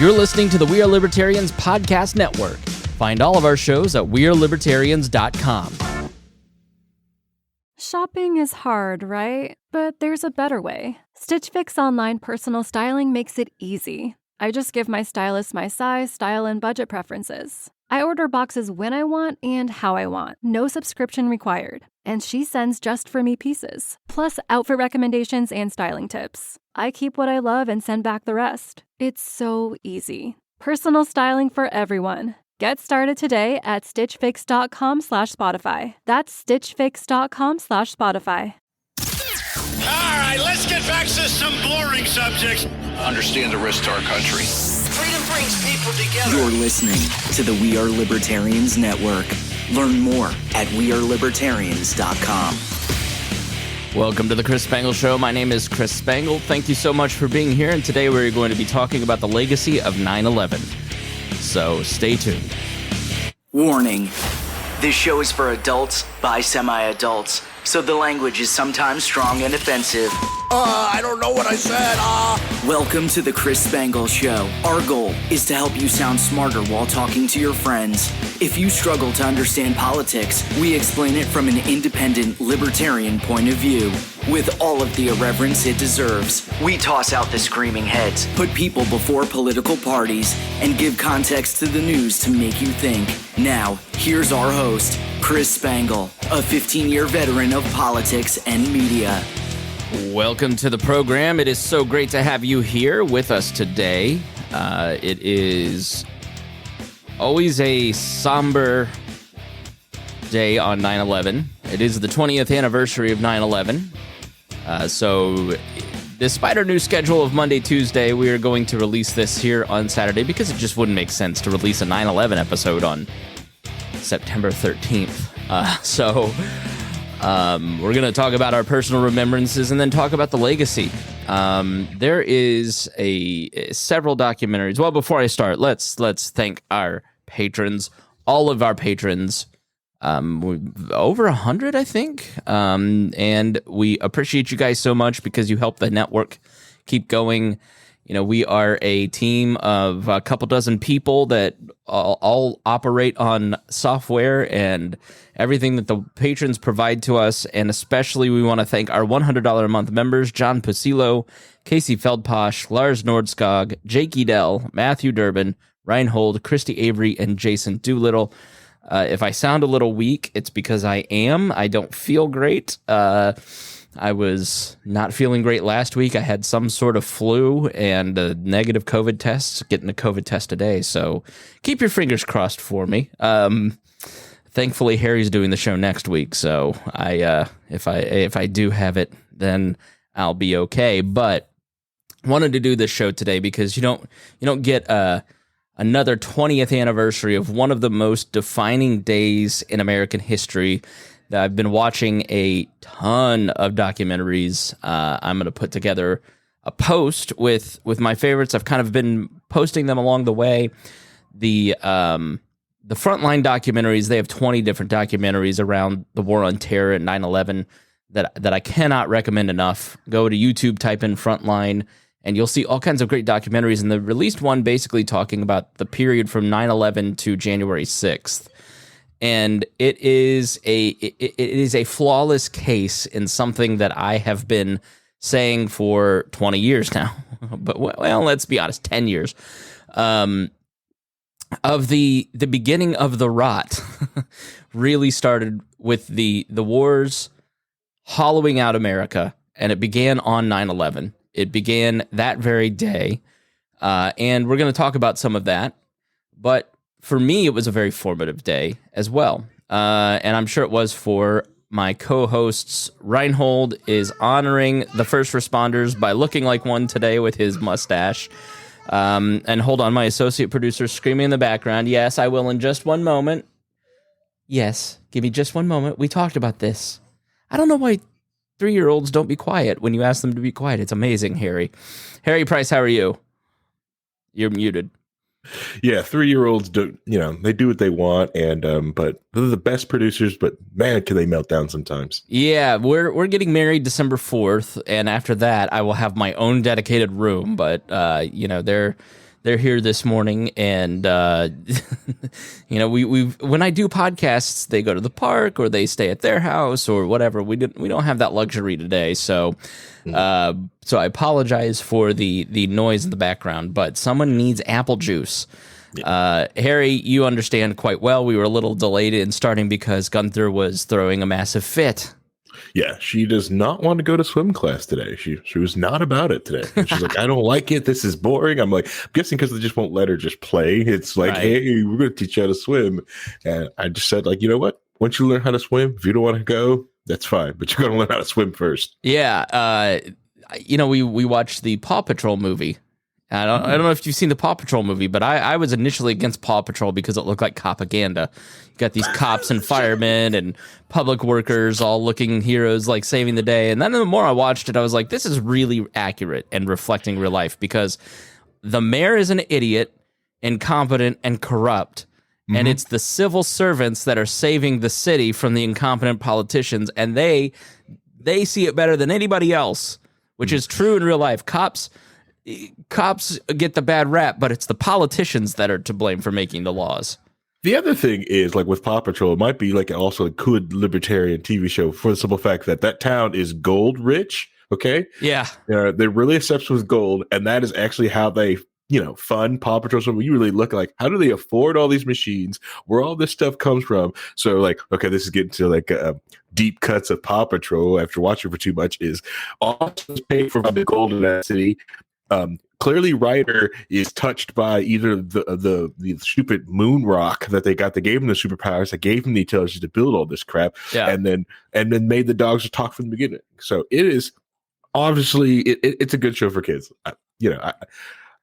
You're listening to the We Are Libertarians podcast network. Find all of our shows at wearelibertarians.com. Shopping is hard, right? But there's a better way. Stitch Fix Online Personal Styling makes it easy. I just give my stylist my size, style, and budget preferences. I order boxes when I want and how I want. No subscription required. And she sends just for me pieces, plus outfit recommendations and styling tips. I keep what I love and send back the rest. It's so easy. Personal styling for everyone. Get started today at stitchfix.com/Spotify. That's stitchfix.com/Spotify. All right, let's get back to some boring subjects. Understand the risk to our country. Freedom brings people together. You're listening to the We Are Libertarians Network. Learn more at wearelibertarians.com. Welcome to the Chris Spangle Show. My name is Chris Spangle. Thank you so much for being here. And today we're going to be talking about the legacy of 9/11. So stay tuned. Warning. This show is for adults by semi-adults, so the language is sometimes strong and offensive. I don't know what I said. Welcome to the Chris Spangle Show. Our goal is to help you sound smarter while talking to your friends. If you struggle to understand politics, we explain it from an independent, libertarian point of view. With all of the irreverence it deserves, we toss out the screaming heads, put people before political parties, and give context to the news to make you think. Now, here's our host, Chris Spangle, a 15-year veteran of politics and media. Welcome to the program. It is so great to have you here with us today. It is always a somber day on 9/11. It is the 20th anniversary of 9/11. So despite our new schedule of Monday, Tuesday, we are going to release this here on Saturday because it just wouldn't make sense to release a 9/11 episode on September 13th. We're going to talk about our personal remembrances and then talk about the legacy. There is several documentaries. Well, before I start, let's thank our patrons, all of our patrons, over 100, I think. And we appreciate you guys so much because you help the network keep going. You know, we are a team of a couple dozen people that all operate on software and everything that the patrons provide to us. And especially we want to thank our $100 a month members, John Pusilo, Casey Feldposh, Lars Nordskog, Jake Edel, Matthew Durbin, Rhinehold, Christy Avery, and Jason Doolittle. If I sound a little weak, it's because I am. I don't feel great. I was not feeling great last week. I had some sort of flu and a negative COVID test, getting a COVID test today. So keep your fingers crossed for me. Thankfully, Harry's doing the show next week. So if I do have it, then I'll be okay. But wanted to do this show today because you don't get another 20th anniversary of one of the most defining days in American history. I've been watching a ton of documentaries. I'm going to put together a post with my favorites. I've kind of been posting them along the way. The Frontline documentaries, they have 20 different documentaries around the war on terror and 9/11 that I cannot recommend enough. Go to YouTube, type in Frontline, and you'll see all kinds of great documentaries. And the released one basically talking about the period from 9/11 to January 6th. And it is a flawless case in something that I have been saying for 20 years now. But, well, let's be honest, 10 years. Of the beginning of the rot really started with the wars hollowing out America, and it began on 9/11. It began that very day, and we're going to talk about some of that. But for me, it was a very formative day as well, and I'm sure it was for my co-hosts. Rhinehold is honoring the first responders by looking like one today with his mustache. And hold on, my associate producer screaming in the background. Yes, I will in just one moment. Yes, give me just one moment. We talked about this. I don't know why 3-year-olds don't be quiet when you ask them to be quiet. It's amazing, Harry. Harry Price, how are you? You're muted. Yeah, 3-year-olds do, they do what they want, and but they're the best producers, but man, can they melt down sometimes. Yeah, we're getting married December 4th, and after that I will have my own dedicated room, but they're they're here this morning, and we when I do podcasts, they go to the park or they stay at their house or whatever. We don't have that luxury today, so I apologize for the noise in the background. But someone needs apple juice. Harry, you understand quite well. We were a little delayed in starting because Gunther was throwing a massive fit. Yeah, she does not want to go to swim class today. She was not about it today. And she's like, I don't like it. This is boring. I'm like, I'm guessing because they just won't let her just play. It's like, Right. Hey, we're going to teach you how to swim. And I just said, like, you know what? Once you learn how to swim, if you don't want to go, that's fine. But you're going to learn how to swim first. Yeah, we watched the Paw Patrol movie. I don't know if you've seen the Paw Patrol movie, but I was initially against Paw Patrol because it looked like propaganda. You got these cops and firemen and public workers all looking heroes, like saving the day. And then the more I watched it, I was like, this is really accurate and reflecting real life, because the mayor is an idiot, incompetent, and corrupt. And it's the civil servants that are saving the city from the incompetent politicians, and they see it better than anybody else, which is true in real life. Cops get the bad rap, but it's the politicians that are to blame for making the laws. The other thing is, like with Paw Patrol, it might be like also a good libertarian TV show for the simple fact that town is gold rich. Okay. Yeah. They're really obsessed with gold. And that is actually how they, fund Paw Patrol. So when you really look like, how do they afford all these machines, where all this stuff comes from? So like, okay, this is getting to like deep cuts of Paw Patrol after watching for too much is also paid for by the gold in that city. Clearly Ryder is touched by either the stupid moon rock that they got that gave him the superpowers, that gave him the intelligence to build all this crap, and then made the dogs talk from the beginning. So it is obviously it's a good show for kids.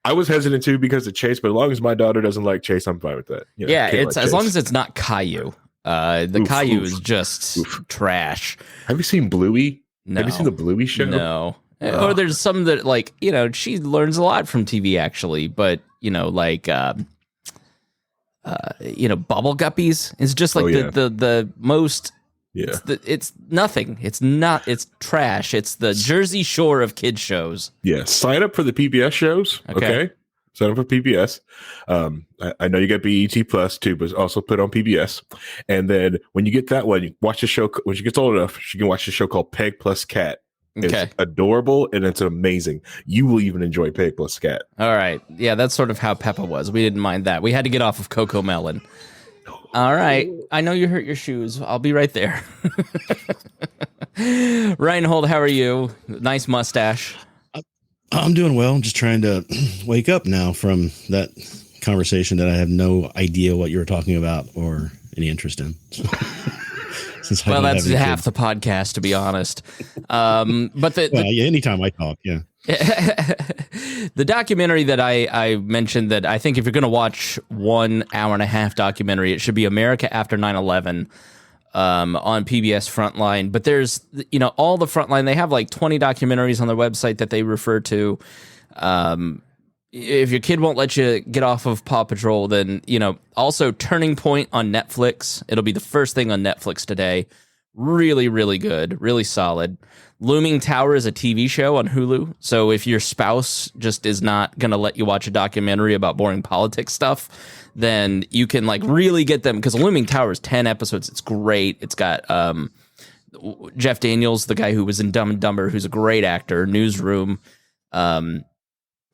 I was hesitant too because of Chase, but as long as my daughter doesn't like Chase, I'm fine with that. It's like as long as it's not Caillou. Caillou is just trash. Have you seen Bluey? No. Have you seen the Bluey show? No. Or there's some that, like, she learns a lot from TV actually, but like Bubble Guppies is just like the most. Yeah. It's nothing. It's not. It's trash. It's the Jersey Shore of kids shows. Yeah. Sign up for the PBS shows. Okay. Sign up for PBS. I know you got BET Plus too, but also put on PBS. And then when you get that one, you watch the show. When she gets old enough, she can watch the show called Peg Plus Cat. It's adorable and it's amazing. You will even enjoy Peg Plus Cat. All right. Yeah, that's sort of how Peppa was. We didn't mind that. We had to get off of Coco Melon. All right. I know you hurt your shoes. I'll be right there. Rhinehold, how are you? Nice mustache. I'm doing well. I'm just trying to wake up now from that conversation that I have no idea what you were talking about or any interest in. Well, that's half the podcast, to be honest. But anytime I talk, yeah. The documentary that I mentioned, that I think if you're going to watch 1 hour and a half documentary, it should be America After 9/11 on PBS Frontline. But there's, all the Frontline, they have like 20 documentaries on their website that they refer to. If your kid won't let you get off of Paw Patrol, then, also Turning Point on Netflix. It'll be the first thing on Netflix today. Really, really good. Really solid. Looming Tower is a TV show on Hulu. So if your spouse just is not going to let you watch a documentary about boring politics stuff, then you can like really get them, because Looming Tower is 10 episodes. It's great. It's got Jeff Daniels, the guy who was in Dumb and Dumber, who's a great actor. Newsroom.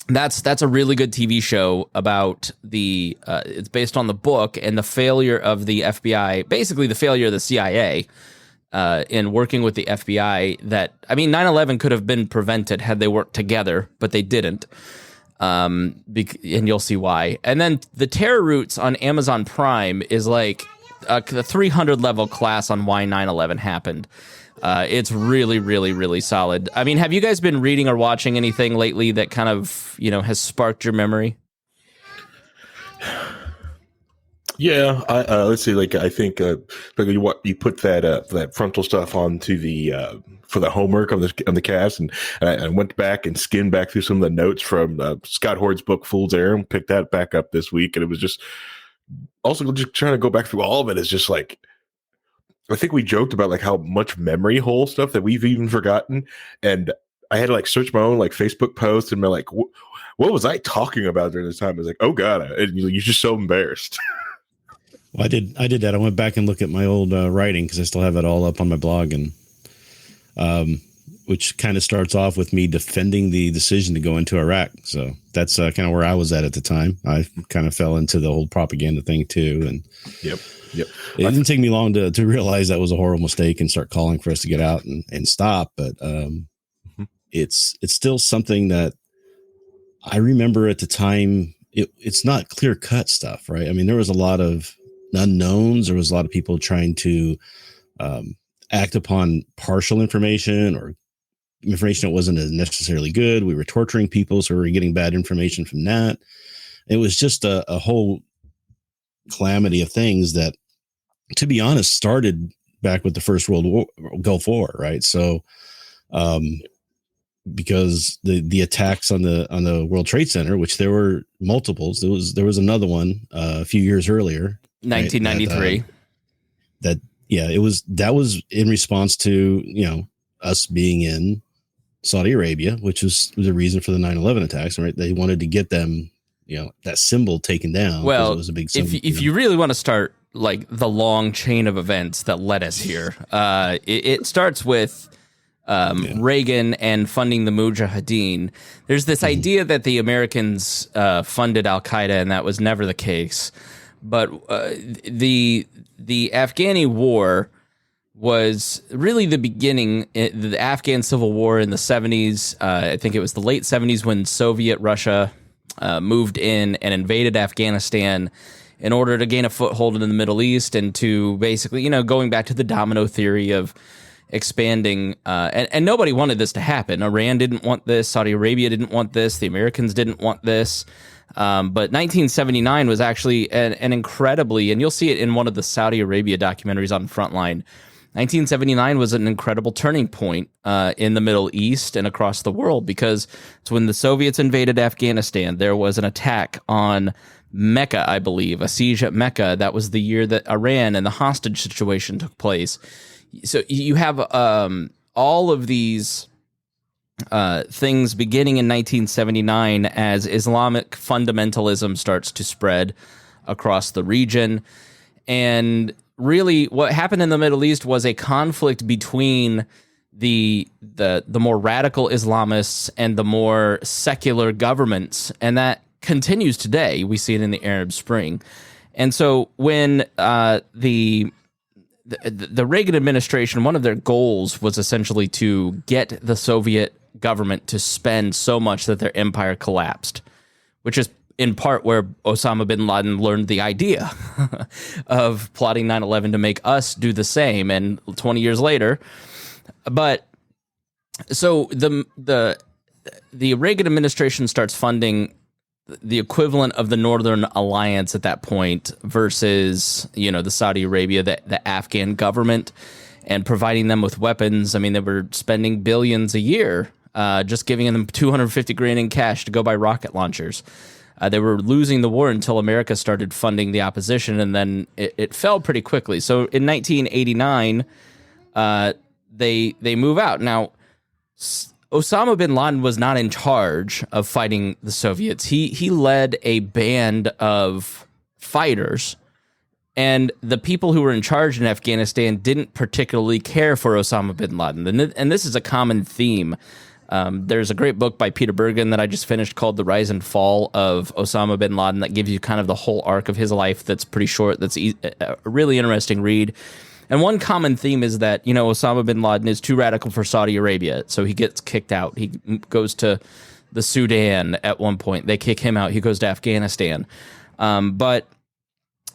That's a really good TV show about it's based on the book and the failure of the FBI, basically the failure of the CIA in working with the FBI. 9/11 could have been prevented had they worked together, but they didn't. And you'll see why. And then the Terror Roots on Amazon Prime is like the 300 level class on why 9/11 happened. It's really, really, really solid. I mean, have you guys been reading or watching anything lately that kind of, has sparked your memory? Yeah, let's see. Like, I think you put that frontal stuff onto the for the homework on the cast, and I went back and skimmed back through some of the notes from Scott Hord's book Fool's Errand. Picked that back up this week, and it was just also just trying to go back through all of it. Is just like, I think we joked about like how much memory hole stuff that we've even forgotten, and I had to like search my own like Facebook posts and be like, what was I talking about during this time? It's like, oh God, and you're just so embarrassed. Well, I did that. I went back and looked at my old writing because I still have it all up on my blog, and which kind of starts off with me defending the decision to go into Iraq. So that's kind of where I was at the time. I kind of fell into the whole propaganda thing too, and Yep. It didn't take me long to realize that was a horrible mistake and start calling for us to get out and stop. But it's still something that I remember at the time. It's not clear cut stuff, right? I mean, there was a lot of unknowns. There was a lot of people trying to act upon partial information or information that wasn't necessarily good. We were torturing people, so we were getting bad information from that. It was just a whole calamity of things that, to be honest, started back with the First World War, Gulf War, right? So, because the attacks on the World Trade Center, which there were multiples, there was another one a few years earlier, 1993. Right? That was in response to us being in Saudi Arabia, which was the reason for the 9/11 attacks, right? They wanted to get them, that symbol taken down. Well, it was a big symbol, if you really want to start like the long chain of events that led us here, it starts with Reagan and funding the Mujahideen. There's this idea that the Americans funded Al Qaeda, and that was never the case. But the Afghani war was really the beginning. The Afghan Civil War in the 70s. I think it was the late 70s when Soviet Russia moved in and invaded Afghanistan in order to gain a foothold in the Middle East and to basically, going back to the domino theory of expanding. And nobody wanted this to happen. Iran didn't want this. Saudi Arabia didn't want this. The Americans didn't want this. But 1979 was actually an incredibly, and you'll see it in one of the Saudi Arabia documentaries on Frontline. 1979 was an incredible turning point in the Middle East and across the world, because it's when the Soviets invaded Afghanistan. There was an attack on Mecca, I believe, a siege at Mecca. That was the year that Iran and the hostage situation took place. So you have all of these things beginning in 1979 as Islamic fundamentalism starts to spread across the region. And really what happened in the Middle East was a conflict between the more radical Islamists and the more secular governments, and that continues today. We see it in the Arab Spring. And so when the Reagan administration, one of their goals was essentially to get the Soviet government to spend so much that their empire collapsed, which is in part where Osama bin Laden learned the idea of plotting 9/11 to make us do the same, and 20 years later. But so the Reagan administration starts funding the equivalent of the Northern Alliance at that point versus, the Saudi Arabia, the Afghan government, and providing them with weapons. I mean, they were spending billions a year, just giving them $250,000 in cash to go buy rocket launchers. They were losing the war until America started funding the opposition, and then it fell pretty quickly. So in 1989, they move out. Now, Osama bin Laden was not in charge of fighting the Soviets. He led a band of fighters, and the people who were in charge in Afghanistan didn't particularly care for Osama bin Laden. And this is a common theme. There's a great book by Peter Bergen that I just finished called The Rise and Fall of Osama bin Laden that gives you kind of the whole arc of his life that's pretty short, that's a really interesting read. And one common theme is that, Osama bin Laden is too radical for Saudi Arabia, so he gets kicked out. He goes to the Sudan at one point. They kick him out. He goes to Afghanistan. But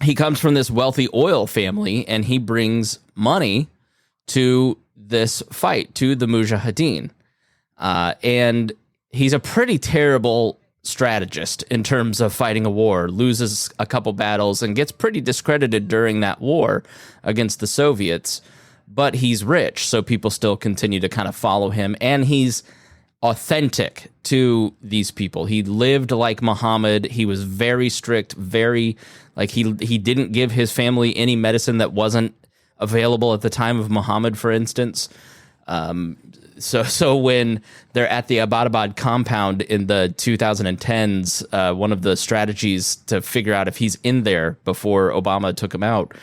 he comes from this wealthy oil family, and he brings money to this fight, to the Mujahideen. And he's a pretty terrible strategist in terms of fighting a war, loses a couple battles and gets pretty discredited during that war against the Soviets, but he's rich, so people still continue to kind of follow him, and he's authentic to these people. He lived like Muhammad. He was very strict, very, like, he didn't give his family any medicine that wasn't available at the time of Muhammad, for instance. So when they're at the Abbottabad compound in the 2010s, one of the strategies to figure out if he's in there before Obama took him out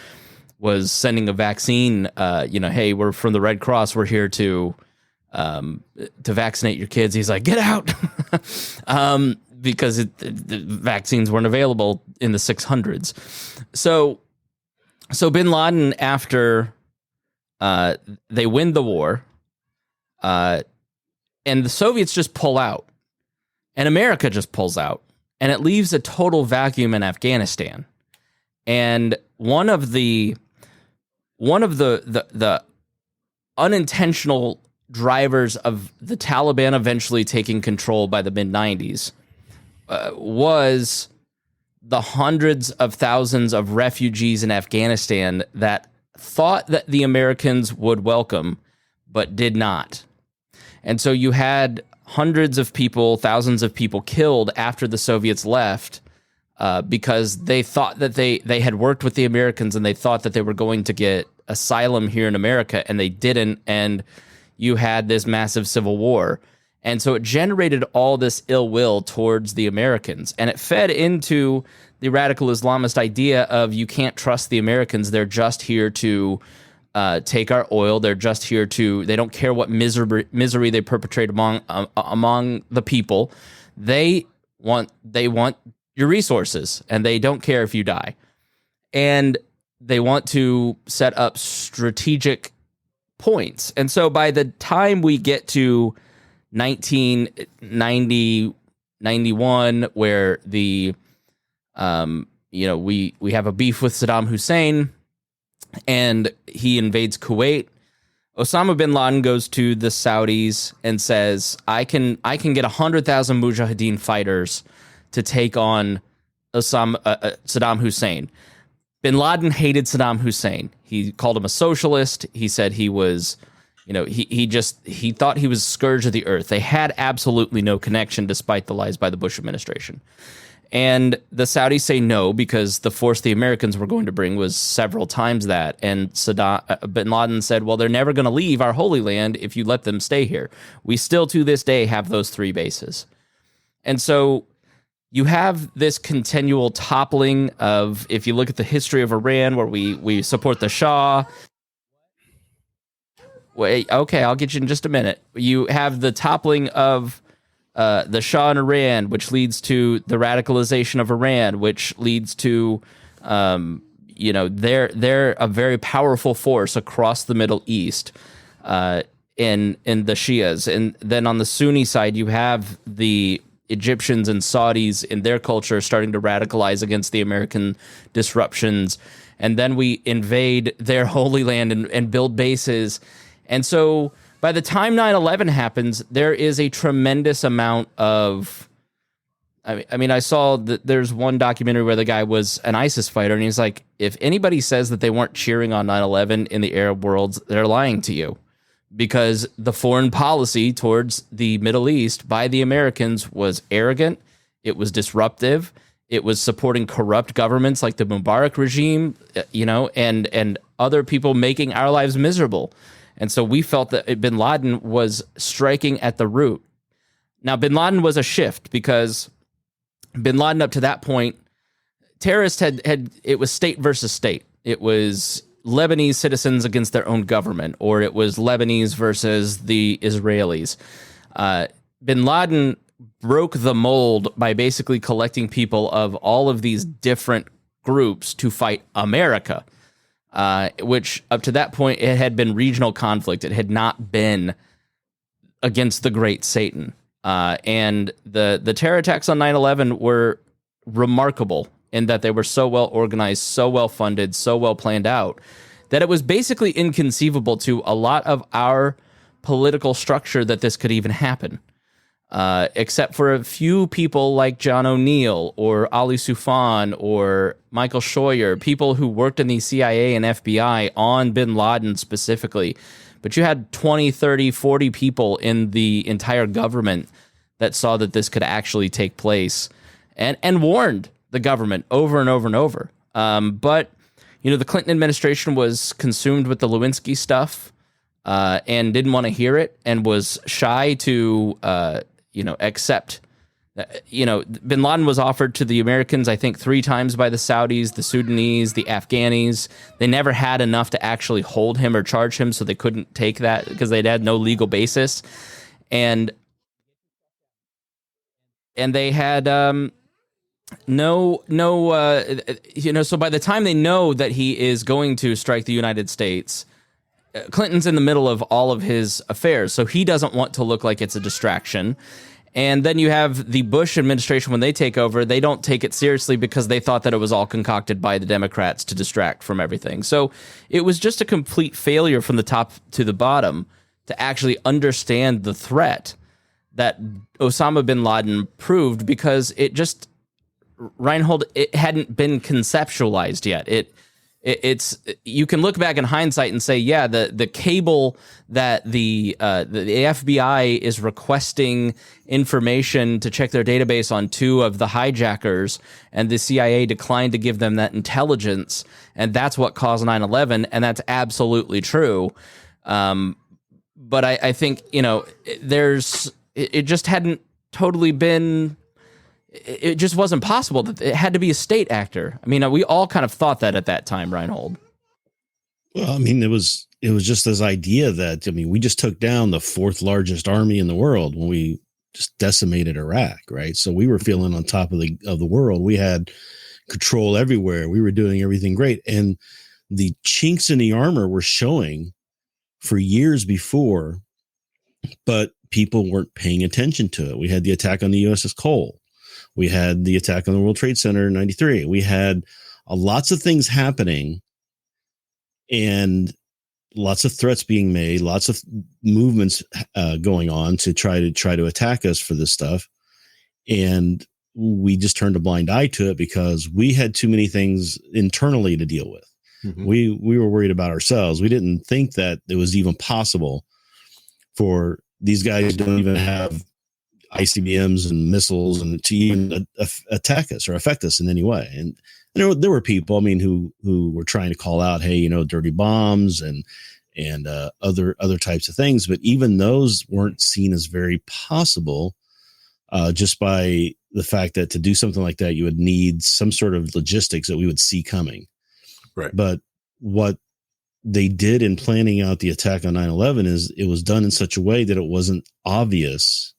was sending a vaccine. Hey, we're from the Red Cross. We're here to vaccinate your kids. He's like, get out, because the vaccines weren't available in the 600s. So Bin Laden, after they win the war. And the Soviets just pull out, and America just pulls out, and it leaves a total vacuum in Afghanistan. And one of the unintentional drivers of the Taliban eventually taking control by the mid-90s was the hundreds of thousands of refugees in Afghanistan that thought that the Americans would welcome, but did not. And so you had hundreds of people, thousands of people killed after the Soviets left because they thought that they had worked with the Americans and they thought that they were going to get asylum here in America, and they didn't. And you had this massive civil war. And so it generated all this ill will towards the Americans. And it fed into the radical Islamist idea of you can't trust the Americans. They're just here to take our oil. They're just here they don't care what misery they perpetrate among the people. They want your resources, and they don't care if you die. And they want to set up strategic points. And so by the time we get to 1991, where we have a beef with Saddam Hussein, and he invades Kuwait, Osama bin Laden goes to the Saudis and says, I can get 100,000 Mujahideen fighters to take on Saddam Hussein. Bin Laden hated Saddam Hussein. He called him a socialist. He said he was, he thought he was a scourge of the earth. They had absolutely no connection, despite the lies by the Bush administration. And the Saudis say no, because the force the Americans were going to bring was several times that. And bin Laden said, well, they're never going to leave our holy land if you let them stay here. We still, to this day, have those three bases. And so you have this continual toppling of, if you look at the history of Iran, where we support the Shah. Wait, okay, I'll get you in just a minute. You have the toppling of the Shah in Iran, which leads to the radicalization of Iran, which leads to, they're a very powerful force across the Middle East in the Shias. And then on the Sunni side, you have the Egyptians and Saudis in their culture starting to radicalize against the American disruptions. And then we invade their holy land and build bases. And so by the time 9/11 happens, there is a tremendous amount of, I saw that there's one documentary where the guy was an ISIS fighter, and he's like, if anybody says that they weren't cheering on 9/11 in the Arab world, they're lying to you, because the foreign policy towards the Middle East by the Americans was arrogant. It was disruptive. It was supporting corrupt governments like the Mubarak regime, and other people making our lives miserable. And so we felt that bin Laden was striking at the root. Now, bin Laden was a shift, because bin Laden, up to that point, terrorists it was state versus state. It was Lebanese citizens against their own government, or it was Lebanese versus the Israelis. Bin Laden broke the mold by basically collecting people of all of these different groups to fight America. Which up to that point, it had been regional conflict. It had not been against the great Satan. And the terror attacks on 9/11 were remarkable in that they were so well organized, so well funded, so well planned out, that it was basically inconceivable to a lot of our political structure that this could even happen. Except for a few people like John O'Neill or Ali Soufan or Michael Scheuer, people who worked in the CIA and FBI on bin Laden specifically. But you had 20, 30, 40 people in the entire government that saw that this could actually take place and warned the government over and over and over. But the Clinton administration was consumed with the Lewinsky stuff. and didn't want to hear it and was shy to, accept. Bin Laden was offered to the Americans, I think, 3 times by the Saudis, the Sudanese, the Afghanis. They never had enough to actually hold him or charge him, so they couldn't take that because they'd had no legal basis. And they had so by the time they know that he is going to strike the United States, Clinton's in the middle of all of his affairs, so he doesn't want to look like it's a distraction. And then you have the Bush administration, when they take over, they don't take it seriously because they thought that it was all concocted by the Democrats to distract from everything. So it was just a complete failure from the top to the bottom to actually understand the threat that Osama bin Laden proved, because Rhinehold, it hadn't been conceptualized yet. It's you can look back in hindsight and say, yeah, the cable that the FBI is requesting information to check their database on 2 of the hijackers, and the CIA declined to give them that intelligence, and that's what caused 9/11, and that's absolutely true. But I think it just hadn't totally been. It just wasn't possible. That it had to be a state actor. I mean, we all kind of thought that at that time, Rhinehold. Well, I mean, it was just this idea that, we just took down the 4th largest army in the world when we just decimated Iraq, right? So we were feeling on top of the world. We had control everywhere. We were doing everything great. And the chinks in the armor were showing for years before, but people weren't paying attention to it. We had the attack on the USS Cole. We had the attack on the World Trade Center in 93. We had lots of things happening and lots of threats being made, lots of movements going on to try to attack us for this stuff. And we just turned a blind eye to it because we had too many things internally to deal with. Mm-hmm. We were worried about ourselves. We didn't think that it was even possible for these guys who don't even have ICBMs and missiles and to even attack us or affect us in any way. And there were people, who were trying to call out, hey, dirty bombs and other types of things. But even those weren't seen as very possible, just by the fact that to do something like that, you would need some sort of logistics that we would see coming. Right. But what they did in planning out the attack on 9/11 is it was done in such a way that it wasn't obvious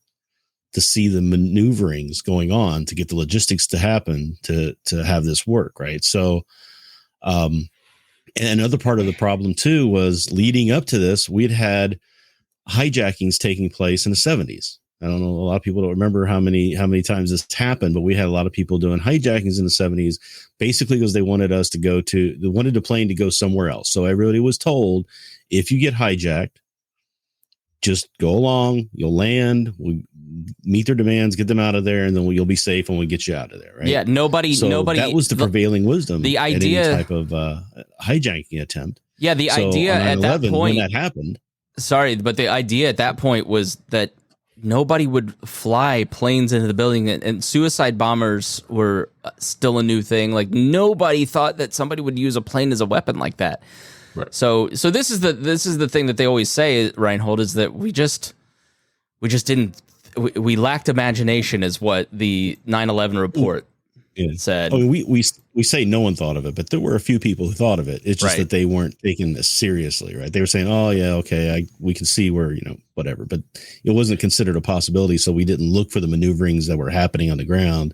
to see the maneuverings going on to get the logistics to happen to have this work. Right. So, and another part of the problem too, was leading up to this, we'd had hijackings taking place in the 70s. I don't know. A lot of people don't remember how many times this happened, but we had a lot of people doing hijackings in the 70s, basically because they wanted the plane to go somewhere else. So everybody was told, if you get hijacked, just go along, you'll land, we meet their demands, get them out of there, and then you'll be safe when we get you out of there. Right. Yeah. Nobody, that was the prevailing wisdom. The idea, any type of hijacking attempt. Yeah. The idea at that point, when that happened. Sorry, but the idea at that point was that nobody would fly planes into the building, and suicide bombers were still a new thing. Like, nobody thought that somebody would use a plane as a weapon like that. Right. So this is the thing that they always say, Rhinehold, is that we just didn't. We lacked imagination, is what the 9/11 report said. I mean, we say no one thought of it, but there were a few people who thought of it. It's just that they weren't taking this seriously, right? They were saying, "Oh yeah, okay, we can see where whatever," but it wasn't considered a possibility. So we didn't look for the maneuverings that were happening on the ground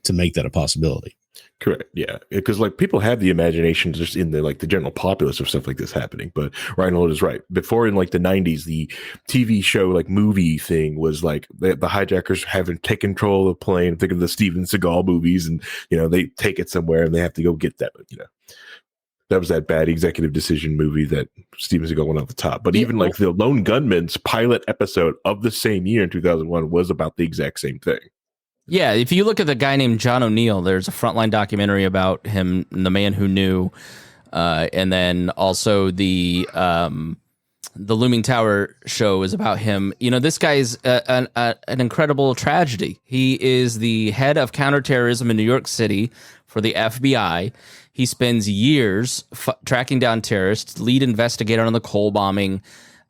to make that a possibility. Correct. Yeah. Because people have the imagination just in the general populace of stuff like this happening. But Rhinehold is right. Before in the 90s, the TV show movie thing was the hijackers having taken control of the plane. Think of the Steven Seagal movies, and they take it somewhere and they have to go get that. That was that bad executive decision movie that Steven Seagal went off the top. But even the Lone Gunman's pilot episode of the same year in 2001 was about the exact same thing. Yeah, if you look at the guy named John O'Neill, there's a Frontline documentary about him, The Man Who Knew, and then also the Looming Tower show is about him. This guy's an incredible tragedy. He is the head of counterterrorism in New York City for the FBI. He spends years tracking down terrorists, lead investigator on the Cole bombing.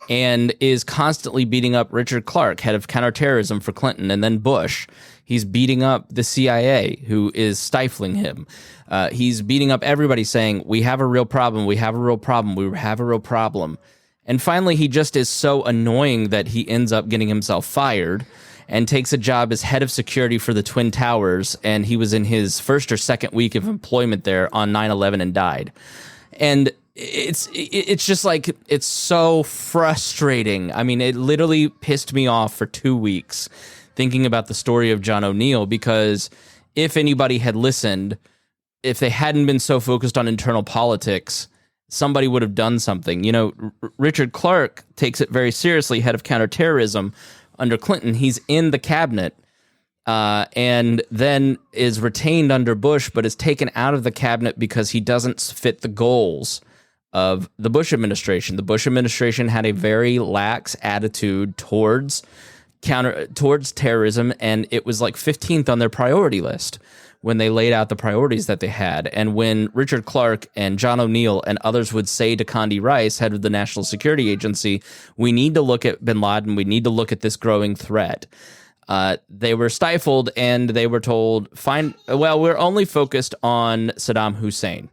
and is constantly beating up Richard Clarke, head of counterterrorism for Clinton, and then Bush. He's beating up the CIA, who is stifling him. He's beating up everybody, saying, we have a real problem, we have a real problem, we have a real problem. And finally, he just is so annoying that he ends up getting himself fired and takes a job as head of security for the Twin Towers. And he was in his first or second week of employment there on 9/11 and died. And it's just like, it's so frustrating. I mean, it literally pissed me off for 2 weeks thinking about the story of John O'Neill, because if anybody had listened, if they hadn't been so focused on internal politics, somebody would have done something. You know, Richard Clarke takes it very seriously, head of counterterrorism under Clinton. He's in the cabinet and then is retained under Bush, but is taken out of the cabinet because he doesn't fit the goals of the Bush administration. The Bush administration had a very lax attitude towards terrorism, and it was like 15th on their priority list when they laid out the priorities that they had. And when Richard Clarke and John O'Neill and others would say to Condi Rice, head of the National Security Agency, we need to look at bin Laden, we need to look at this growing threat, they were stifled and they were told, we're only focused on Saddam Hussein.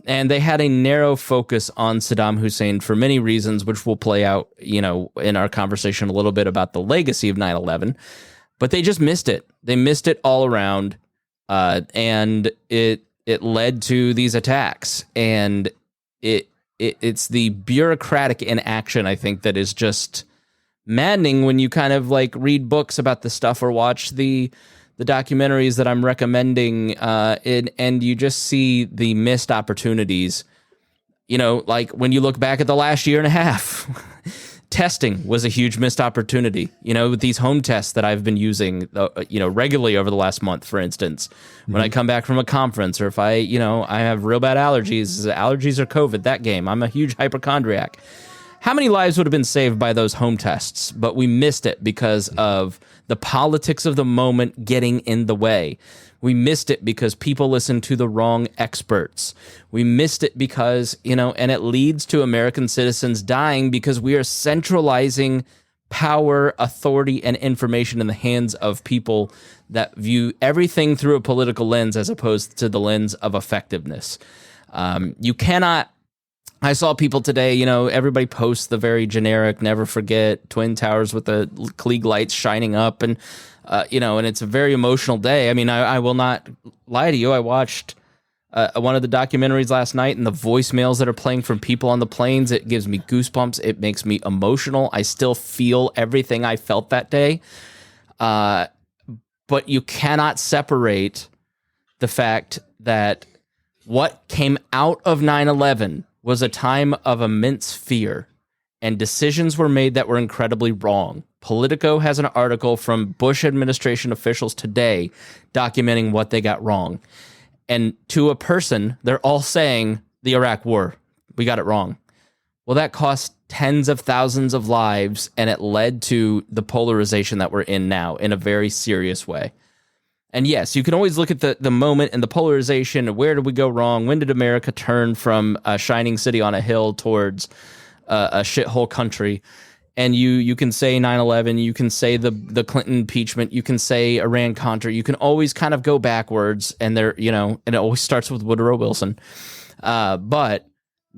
And they had a narrow focus on Saddam Hussein for many reasons, which will play out, you know, in our conversation a little bit about the legacy of 9/11. But they just missed it. They missed it all around, and it led to these attacks. And it's the bureaucratic inaction, I think, that is just maddening when you kind of like read books about this stuff or watch the documentaries that I'm recommending, and you just see the missed opportunities. You know, like when you look back at the last year and a half, testing was a huge missed opportunity. You know, with these home tests that I've been using, regularly over the last month, for instance, when I come back from a conference, or if I have real bad allergies or COVID, that game, I'm a huge hypochondriac. How many lives would have been saved by those home tests? But we missed it because of the politics of the moment getting in the way. We missed it because people listened to the wrong experts. We missed it because, and it leads to American citizens dying because we are centralizing power, authority, and information in the hands of people that view everything through a political lens as opposed to the lens of effectiveness. You cannot... I saw people today, everybody posts the very generic, never forget, Twin Towers with the Klieg lights shining up. And, and it's a very emotional day. I mean, I will not lie to you. I watched one of the documentaries last night, and the voicemails that are playing from people on the planes, it gives me goosebumps. It makes me emotional. I still feel everything I felt that day. But you cannot separate the fact that what came out of 9/11 was a time of immense fear, and decisions were made that were incredibly wrong. Politico has an article from Bush administration officials today documenting what they got wrong. And to a person, they're all saying the Iraq war, we got it wrong. Well, that cost tens of thousands of lives, and it led to the polarization that we're in now in a very serious way. And yes, you can always look at the moment and the polarization. Where did we go wrong? When did America turn from a shining city on a hill towards a shithole country? And you can say 9/11, you can say the Clinton impeachment, you can say Iran-Contra. You can always kind of go backwards, and and it always starts with Woodrow Wilson. But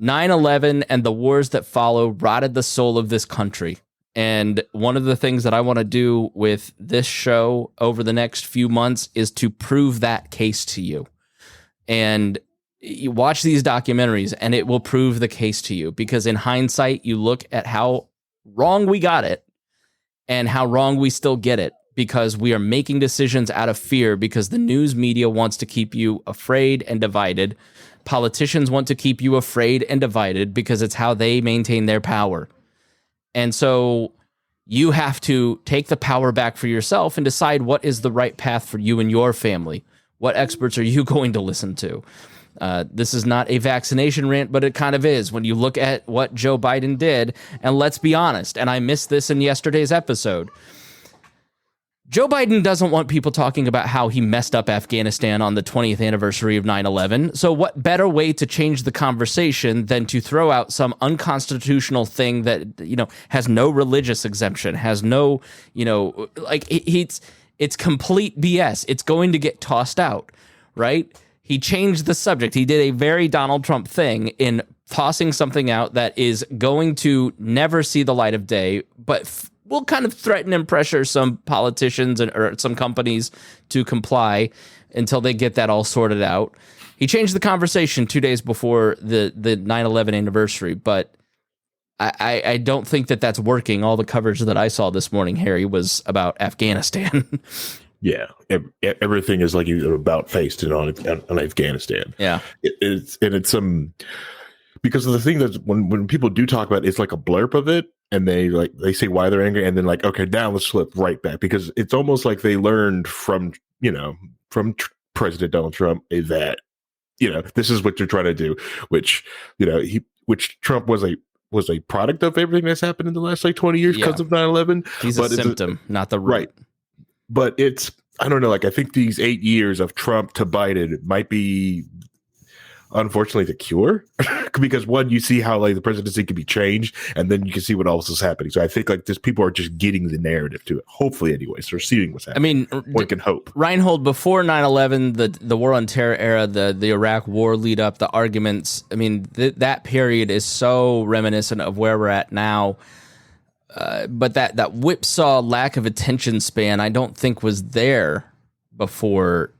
9/11 and the wars that follow rotted the soul of this country. And one of the things that I want to do with this show over the next few months is to prove that case to you. And you watch these documentaries and it will prove the case to you, because in hindsight, you look at how wrong we got it and how wrong we still get it, because we are making decisions out of fear, because the news media wants to keep you afraid and divided. Politicians want to keep you afraid and divided because it's how they maintain their power. And so you have to take the power back for yourself and decide what is the right path for you and your family. What experts are you going to listen to? This is not a vaccination rant, but it kind of is when you look at what Joe Biden did. And let's be honest, and I missed this in yesterday's episode. Joe Biden doesn't want people talking about how he messed up Afghanistan on the 20th anniversary of 9/11. So what better way to change the conversation than to throw out some unconstitutional thing that, has no religious exemption, has no, it's complete BS. It's going to get tossed out, right? He changed the subject. He did a very Donald Trump thing in tossing something out that is going to never see the light of day, but will kind of threaten and pressure some politicians or some companies to comply until they get that all sorted out. He changed the conversation 2 days before the 9/11 anniversary, but I don't think that that's working. All the coverage that I saw this morning, Harry, was about Afghanistan. Yeah, everything is like about faced on Afghanistan. Yeah, it's because of the thing that when people do talk about it, it's like a blurb of it, and they say why they're angry, and then like, okay, now let's slip right back, because it's almost like they learned from President Donald Trump that this is what you're trying to do, which Trump was a product of everything that's happened in the last 20 years because of 9/11. He's a symptom, not the root. Right. But I don't know, I think these 8 years of Trump to Biden might be, unfortunately, the cure. Because one, you see how the presidency can be changed, and then you can see what else is happening. So I think people are just getting the narrative to it. Hopefully, anyways, they're seeing what's happening. I mean, one can hope. Rhinehold, before 9/11, the war on terror era, the Iraq war lead up, the arguments. I mean, that period is so reminiscent of where we're at now. But that whipsaw lack of attention span, I don't think was there before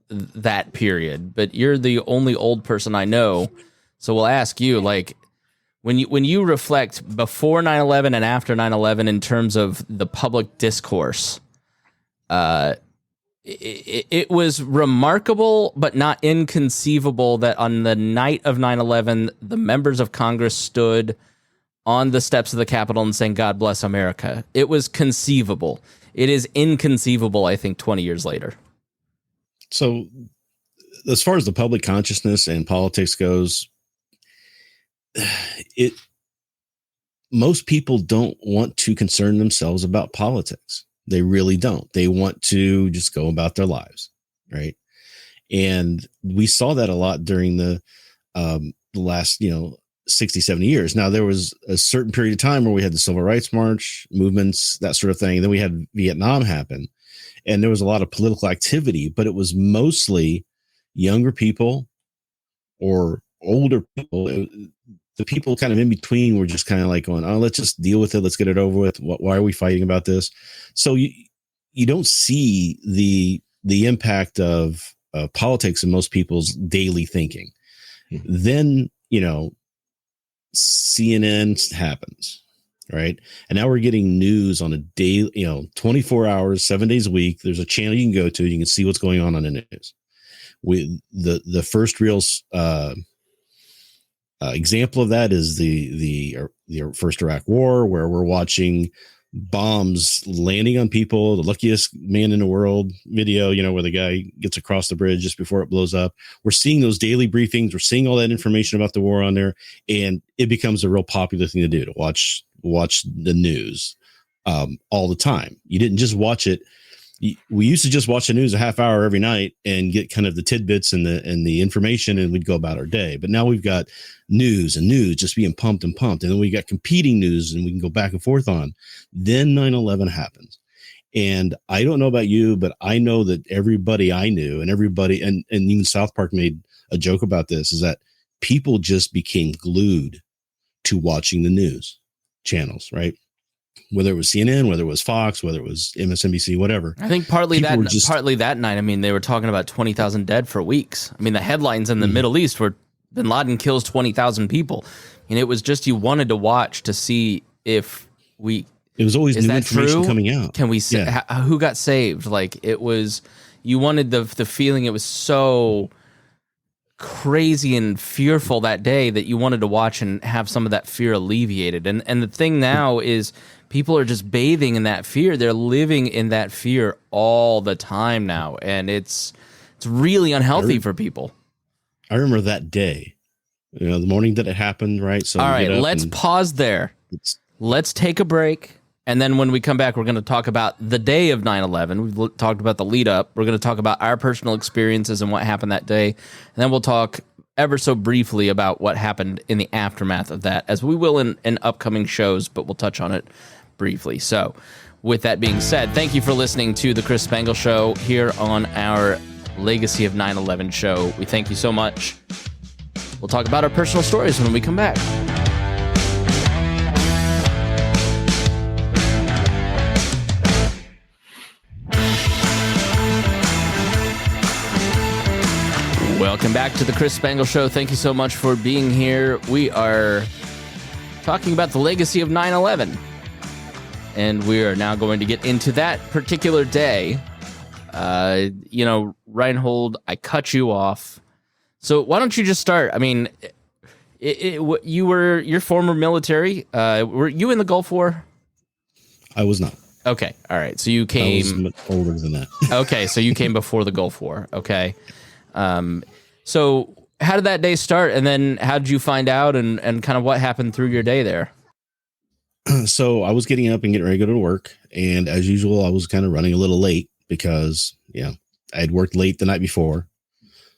that period. But you're the only old person I know, so we'll ask you, when you reflect before 9/11 and after 9/11 in terms of the public discourse, it was remarkable but not inconceivable that on the night of 9/11, the members of Congress stood on the steps of the Capitol and saying, "God bless America." It was conceivable. It is inconceivable, I think, 20 years later. So as far as the public consciousness and politics goes, most people don't want to concern themselves about politics. They really don't. They want to just go about their lives, right? And we saw that a lot during the last, 60, 70 years. Now, there was a certain period of time where we had the Civil Rights March movements, that sort of thing. Then we had Vietnam happen, and there was a lot of political activity, but it was mostly younger people or older people. The people kind of in between were just kind of like going, "Oh, let's just deal with it. Let's get it over with. Why are we fighting about this?" So you don't see the impact of politics in most people's daily thinking. Mm-hmm. Then, CNN happens, right? And now we're getting news on a daily, 24 hours, 7 days a week. There's a channel you can go to. You can see what's going on the news. The first real example of that is the first Iraq War, where we're watching bombs landing on people, the luckiest man in the world video, where the guy gets across the bridge just before it blows up. We're seeing those daily briefings. We're seeing all that information about the war on there, and it becomes a real popular thing to do, to watch the news all the time. You didn't just watch it. We used to just watch the news a half hour every night and get kind of the tidbits and the information, and we'd go about our day. But now we've got news just being pumped, and then we got competing news, and we can go back and forth on. Then 9/11 happens, and I don't know about you, but I know that everybody I knew and everybody, and even South Park made a joke about this, is that people just became glued to watching the news channels, right? Whether it was CNN, whether it was Fox, whether it was MSNBC, whatever. I think partly that night. I mean, they were talking about 20,000 dead for weeks. I mean, the headlines in the Middle East were Bin Laden kills 20,000 people. And it was just, you wanted to watch to see if we. It was always new information coming out. Can we see who got saved? It was, you wanted the feeling. It was so crazy and fearful that day that you wanted to watch and have some of that fear alleviated. And the thing now is, people are just bathing in that fear. They're living in that fear all the time now, and it's really unhealthy for people. I remember that day, the morning that it happened, right? So all right, let's pause there. Let's take a break. And then when we come back, we're going to talk about the day of 9/11. We've talked about the lead up. We're going to talk about our personal experiences and what happened that day. And then we'll talk ever so briefly about what happened in the aftermath of that, as we will in upcoming shows, but we'll touch on it briefly. So with that being said, thank you for listening to the Chris Spangle Show here on our Legacy of 9/11 show. We thank you so much. We'll talk about our personal stories when we come back. Welcome back to the Chris Spangle Show. Thank you so much for being here. We are talking about the legacy of 9/11. And we are now going to get into that particular day. Rhinehold, I cut you off. So why don't you just start? I mean, you're former military. Were you in the Gulf War? I was not. Okay. All right. So you came. I was much older than that. Okay. So you came before the Gulf War. Okay. So how did that day start? And then how did you find out and kind of what happened through your day there? So I was getting up and getting ready to go to work. And as usual, I was kind of running a little late because, I had worked late the night before.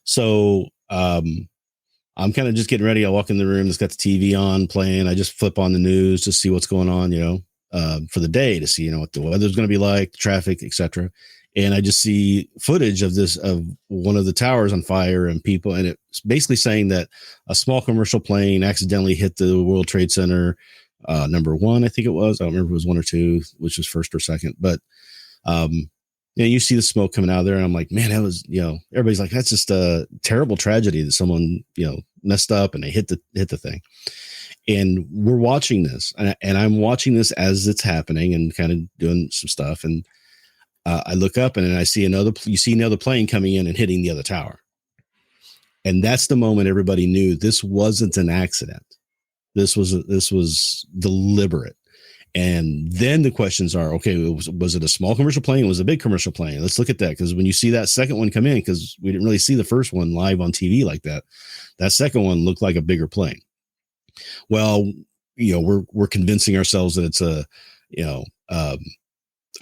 So I'm kind of just getting ready. I walk in the room that's got the TV on playing. I just flip on the news to see what's going on, for the day, to see, what the weather's going to be like, the traffic, etc. And I just see footage of one of the towers on fire and people. And it's basically saying that a small commercial plane accidentally hit the World Trade Center. Number one, I think it was. I don't remember if it was one or two, which was first or second. But you see the smoke coming out of there, and I'm like, man, that was, everybody's like, that's just a terrible tragedy that someone, messed up and they hit the thing. And we're watching this, and I'm watching this as it's happening and kind of doing some stuff. And I look up and I see another plane coming in and hitting the other tower. And that's the moment everybody knew this wasn't an accident. This was deliberate. And then the questions are, okay, was it a small commercial plane? Was it a big commercial plane? Let's look at that. Because when you see that second one come in, because we didn't really see the first one live on TV like that, that second one looked like a bigger plane. Well, we're convincing ourselves that it's a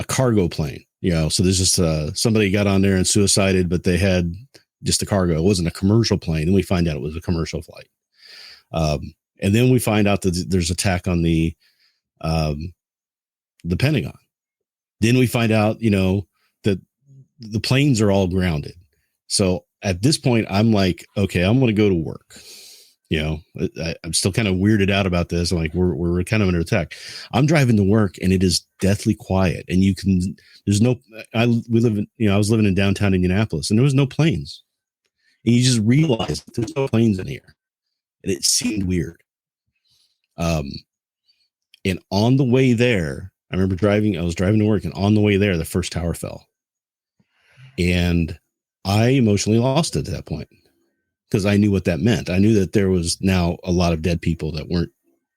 cargo plane, so there's just somebody got on there and suicided, but they had just a cargo. It wasn't a commercial plane. And we find out it was a commercial flight. And then we find out that there's attack on the Pentagon. Then we find out, that the planes are all grounded. So at this point, I'm like, okay, I'm going to go to work. I'm still kind of weirded out about this. I'm like, we're kind of under attack. I'm driving to work and it is deathly quiet. And I was living in downtown Indianapolis and there was no planes. And you just realize there's no planes in here. And it seemed weird. And on the way there, I remember I was driving to work, and on the way there, the first tower fell. And I emotionally lost it at that point because I knew what that meant. I knew that there was now a lot of dead people that weren't,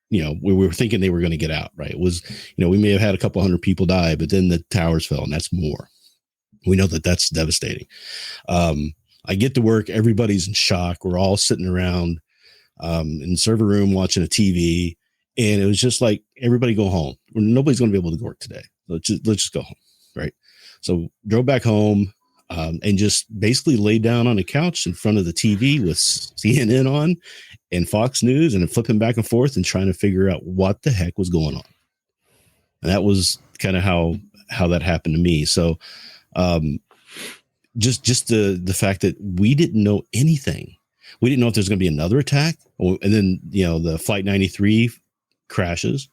we were thinking they were going to get out, right? It was, we may have had a couple hundred people die, but then the towers fell, and that's more. We know that that's devastating. I get to work. Everybody's in shock. We're all sitting around in the server room watching a TV. And it was just like, everybody go home. Nobody's going to be able to work today. Let's just go home. Right. So drove back home and just basically laid down on a couch in front of the TV with CNN on and Fox News and flipping back and forth and trying to figure out what the heck was going on. And that was kind of how that happened to me. So just the fact that we didn't know anything. We didn't know if there's going to be another attack. And then, the Flight 93 crashes.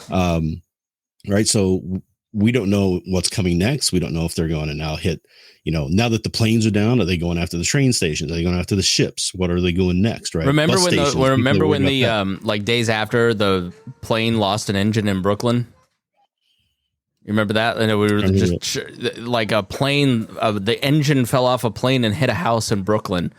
Right. So we don't know what's coming next. We don't know if they're going to now hit, now that the planes are down, are they going after the train stations? Are they going after the ships? What are they going next? Right. Remember when the days after the plane lost an engine in Brooklyn? You remember that? And we were just like a plane, the engine fell off a plane and hit a house in Brooklyn.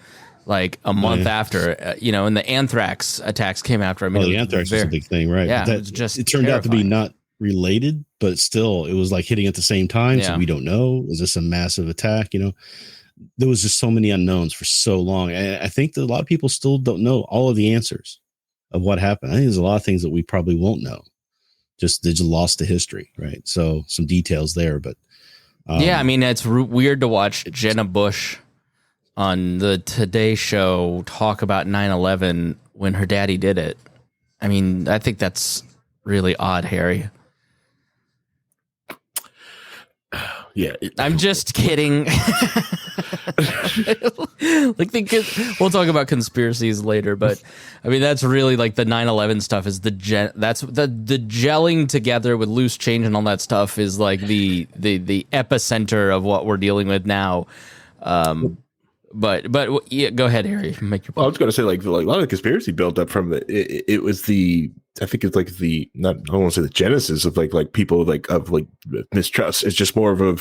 Like a month after, and the anthrax attacks came after. I mean, the anthrax was a big thing, right? Yeah, it turned out to be not related, but still, it was like hitting at the same time. Yeah. So we don't know. Is this a massive attack? There was just so many unknowns for so long. And I think that a lot of people still don't know all of the answers of what happened. I think there's a lot of things that we probably won't know they just lost to history, right? So some details there, but yeah, I mean, it's weird to watch Jenna Bush on the Today Show talk about 9/11 when her daddy did it. I mean, I think that's really odd, Harry. Yeah, I'm just kidding. We'll talk about conspiracies later, but I mean that's really like the 9/11 stuff is that's the gelling together with loose change and all that stuff is like the epicenter of what we're dealing with now. But yeah, go ahead, Harry. Make your point. Well, I was going to say like a lot of the conspiracy built up from it was the I think it's like I don't want to say the genesis of like people of mistrust. It's just more of a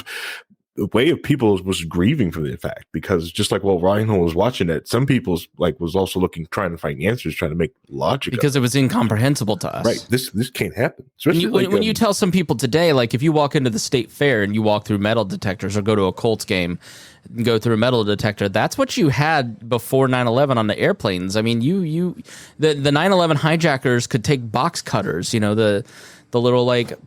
way of people was grieving from the fact because just like while Rhinehold was watching it, some people was also trying to find answers, trying to make logic because it was incomprehensible to us. Right, this can't happen. Especially when you tell some people today, like if you walk into the state fair and you walk through metal detectors or go to a Colts game and go through a metal detector, that's what you had before 9/11 on the airplanes. I mean, the 9/11 hijackers could take box cutters, the little like.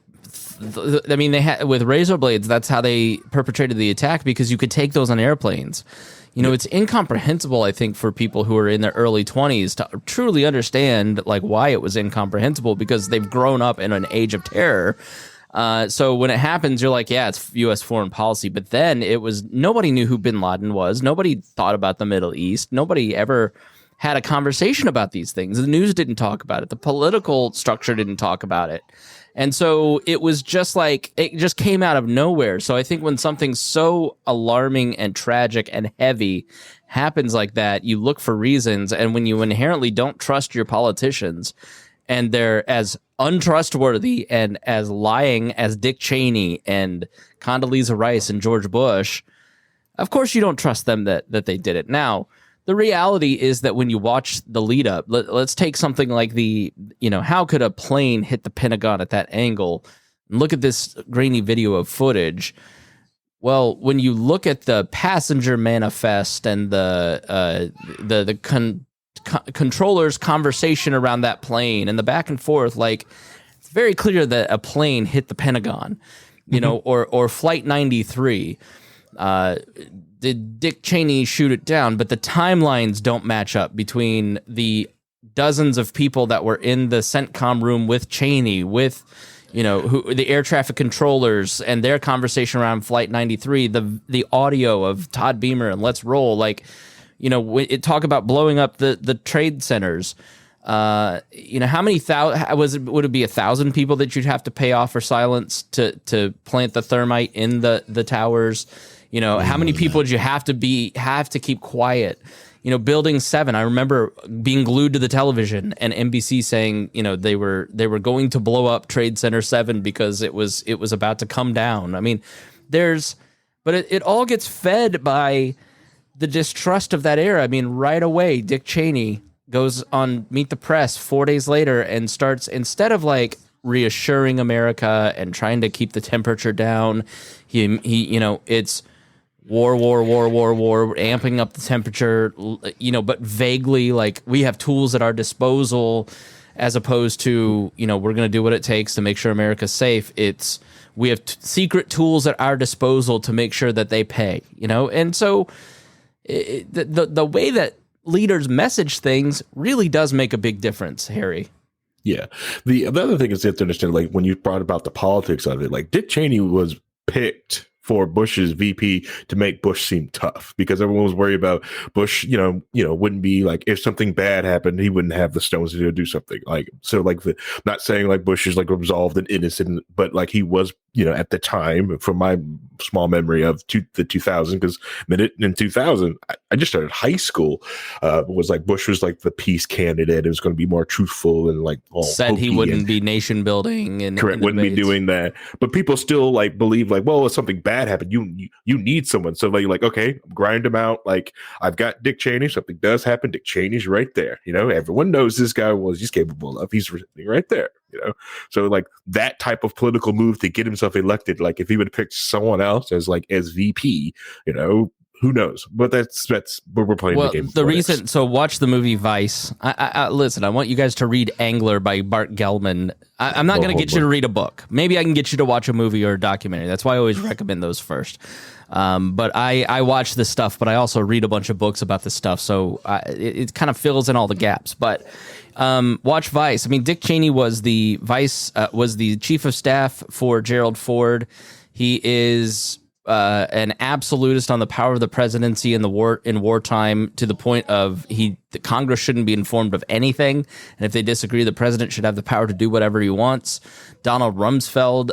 I mean, they had with razor blades. That's how they perpetrated the attack because you could take those on airplanes. It's incomprehensible, I think, for people who are in their early 20s to truly understand like why it was incomprehensible because they've grown up in an age of terror. So when it happens, you're like, yeah, it's U.S. foreign policy. But then nobody knew who Bin Laden was. Nobody thought about the Middle East. Nobody ever had a conversation about these things. The news didn't talk about it. The political structure didn't talk about it. And so it was just like, it just came out of nowhere. So I think when something so alarming and tragic and heavy happens like that, you look for reasons. And when you inherently don't trust your politicians and they're as untrustworthy and as lying as Dick Cheney and Condoleezza Rice and George Bush, of course you don't trust them that they did it. Now, the reality is that when you watch the lead up, let's take something like how could a plane hit the Pentagon at that angle? And look at this grainy video of footage. Well, when you look at the passenger manifest and the controller's conversation around that plane and the back and forth, like it's very clear that a plane hit the Pentagon, or Flight 93. Did Dick Cheney shoot it down? But the timelines don't match up between the dozens of people that were in the CENTCOM room with Cheney, with the air traffic controllers and their conversation around Flight 93, the audio of Todd Beamer and Let's Roll, it talk about blowing up the trade centers. How many would it be 1,000 people that you'd have to pay off for silence to plant the thermite in the towers? How many people would you have to keep quiet? Building 7, I remember being glued to the television and NBC saying, they were going to blow up Trade Center 7 because it was about to come down. I mean, but it all gets fed by the distrust of that era. I mean, right away, Dick Cheney goes on Meet the Press 4 days later and starts, instead of like reassuring America and trying to keep the temperature down, he it's war, amping up the temperature, but vaguely like we have tools at our disposal as opposed to, we're going to do what it takes to make sure America's safe. We have secret tools at our disposal to make sure that they pay, and so the way that leaders message things really does make a big difference, Harry. Yeah. The other thing is you have to understand, like when you brought about the politics of it, like Dick Cheney was picked for Bush's VP to make Bush seem tough because everyone was worried about Bush, wouldn't be like, if something bad happened, he wouldn't have the stones to do something like, so like not saying like Bush is like absolved and innocent, but like he was, at the time from my small memory of the 2000, because in 2000, I just started high school, was like Bush was like the peace candidate. It was going to be more truthful and like all said he wouldn't be nation building and correct, wouldn't be doing that. But people still like believe like, well, if something bad happened, you need someone. So like, you're like, okay, grind him out. Like I've got Dick Cheney. Something does happen, Dick Cheney's right there. Everyone knows this guy he's capable of. He's right there. So like that type of political move to get himself elected, like if he would have picked someone else as VP, who knows? But that's where we're playing the game. The reason, so watch the movie Vice. Listen, I want you guys to read Angler by Bart Gellman. I'm not going to get you to read a book. Maybe I can get you to watch a movie or a documentary. That's why I always recommend those first. But I watch this stuff, but I also read a bunch of books about this stuff. So it kind of fills in all the gaps. But watch Vice. I mean, Dick Cheney was the chief of staff for Gerald Ford. He is an absolutist on the power of the presidency in wartime, to the point of the Congress shouldn't be informed of anything, and if they disagree, the president should have the power to do whatever he wants. Donald Rumsfeld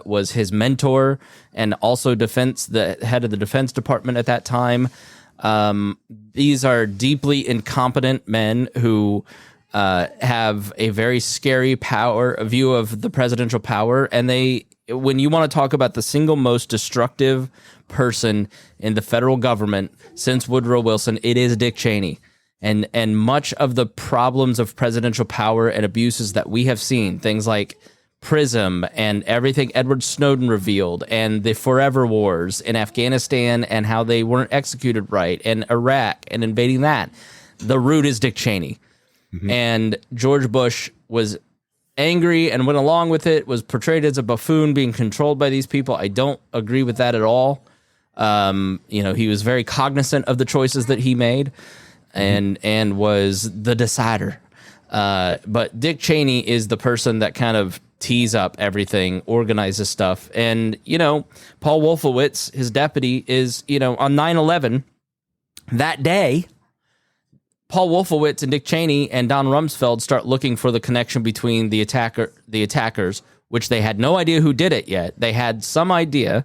was his mentor, and also the head of the Defense Department at that time. These are deeply incompetent men who have a very scary view of the presidential power, and when you want to talk about the single most destructive person in the federal government since Woodrow Wilson, it is Dick Cheney. And much of the problems of presidential power and abuses that we have seen, things like PRISM and everything Edward Snowden revealed, and the forever wars in Afghanistan and how they weren't executed right, and Iraq and invading that, the root is Dick Cheney. Mm-hmm. And George Bush was angry and went along with it, was portrayed as a buffoon being controlled by these people. I don't agree with that at all. He was very cognizant of the choices that he made and was the decider. But Dick Cheney is the person that kind of tees up everything, organizes stuff. And, Paul Wolfowitz, his deputy, is, on 9/11, that day, Paul Wolfowitz and Dick Cheney and Don Rumsfeld start looking for the connection between the attackers, which they had no idea who did it yet. They had some idea.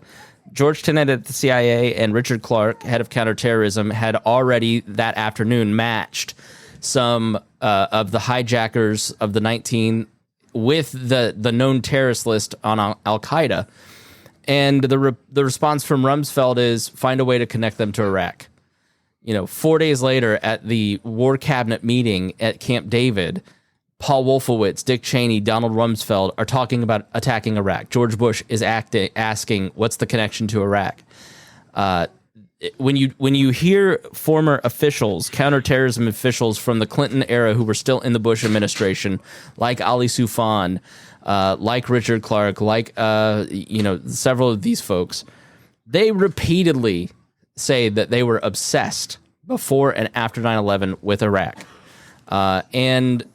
George Tenet at the CIA and Richard Clark, head of counterterrorism, had already that afternoon matched some of the hijackers of the 19 with the known terrorist list on Al-Qaeda. And the response from Rumsfeld is find a way to connect them to Iraq. 4 days later at the War Cabinet meeting at Camp David, Paul Wolfowitz, Dick Cheney, Donald Rumsfeld are talking about attacking Iraq. George Bush is asking, what's the connection to Iraq? When you hear former officials, counterterrorism officials from the Clinton era who were still in the Bush administration, like Ali Soufan, like Richard Clark, like several of these folks, they repeatedly say that they were obsessed before and after 9/11 with Iraq, and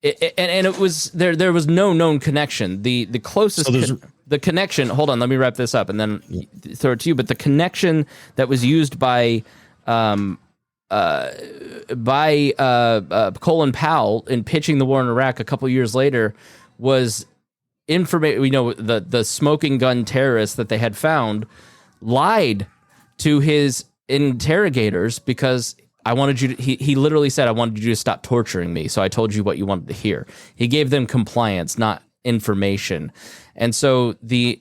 it was there was no known connection. The closest the connection. Hold on, let me wrap this up and then throw it to you. But the connection that was used by Colin Powell in pitching the war in Iraq a couple years later was information. The smoking gun terrorists that they had found lied to his interrogators because I wanted you to, he literally said, I wanted you to stop torturing me. So I told you what you wanted to hear. He gave them compliance, not information. And so they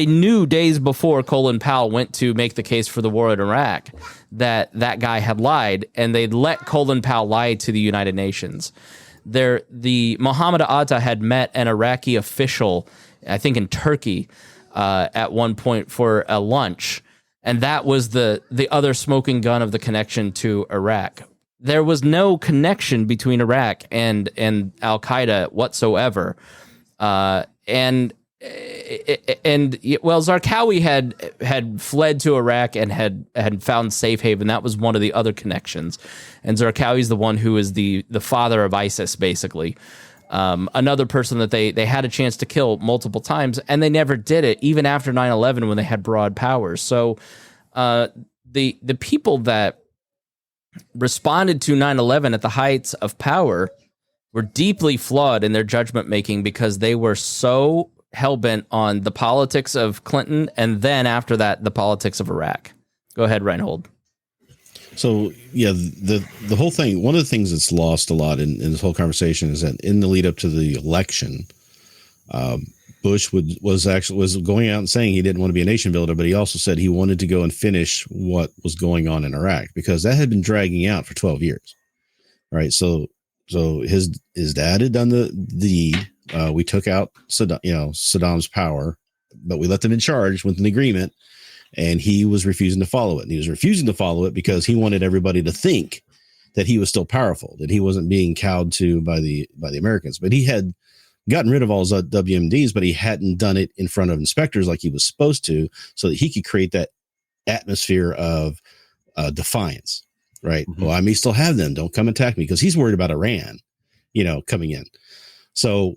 knew days before Colin Powell went to make the case for the war in Iraq that guy had lied, and they'd let Colin Powell lie to the United Nations. The Mohammed Atta had met an Iraqi official, I think in Turkey, at one point for a lunch. And that was the other smoking gun of the connection to Iraq. There was no connection between Iraq and Al-Qaeda whatsoever. Zarqawi had fled to Iraq and had found safe haven. That was one of the other connections. And Zarqawi's the one who is the father of ISIS, basically. Another person that they had a chance to kill multiple times, and they never did it, even after 9/11 when they had broad powers. So the people that responded to 9/11 at the heights of power were deeply flawed in their judgment making because they were so hell-bent on the politics of Clinton, and then after that, the politics of Iraq. Go ahead, Rhinehold. So, yeah, the whole thing, one of the things that's lost a lot in this whole conversation is that in the lead up to the election, Bush was going out and saying he didn't want to be a nation builder, but he also said he wanted to go and finish what was going on in Iraq because that had been dragging out for 12 years. Right. So his dad had done the deed. We took out Saddam's power, but we let them in charge with an agreement. and he was refusing to follow it. And he was refusing to follow it because he wanted everybody to think that he was still powerful, that he wasn't being cowed to by the Americans. But he had gotten rid of all his WMDs, but he hadn't done it in front of inspectors like he was supposed to, so that he could create that atmosphere of defiance, right? Mm-hmm. Well, I may still have them. Don't come attack me, because he's worried about Iran, coming in. So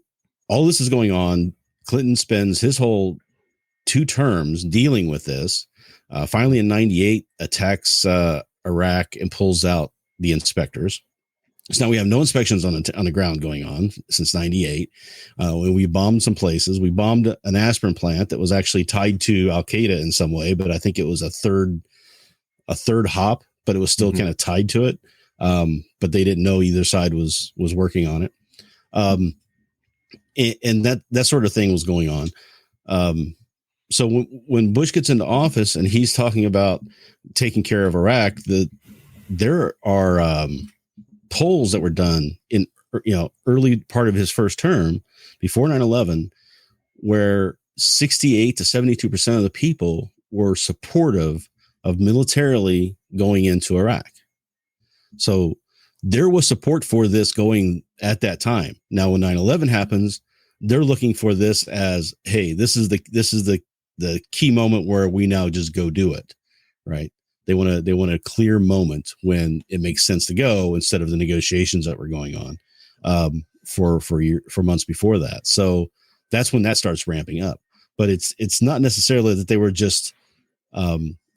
all this is going on. Clinton spends his whole 2 terms dealing with this. Finally, in 98, attacks Iraq and pulls out the inspectors. So now we have no inspections on the ground going on since 98. When we bombed some places, we bombed an aspirin plant that was actually tied to Al Qaeda in some way, but I think it was a third hop, but it was still kind of tied to it. But they didn't know either side was working on it. And that sort of thing was going on. So when Bush gets into office and he's talking about taking care of Iraq, there are polls that were done in early part of his first term before 9/11, where 68 to 72% of the people were supportive of militarily going into Iraq. So there was support for this going at that time. Now, when 9/11 happens, they're looking for this as, hey, this is the key moment where we now just go do it, right? They want a clear moment when it makes sense to go, instead of the negotiations that were going on for months before that. So that's when that starts ramping up. But it's not necessarily that they were just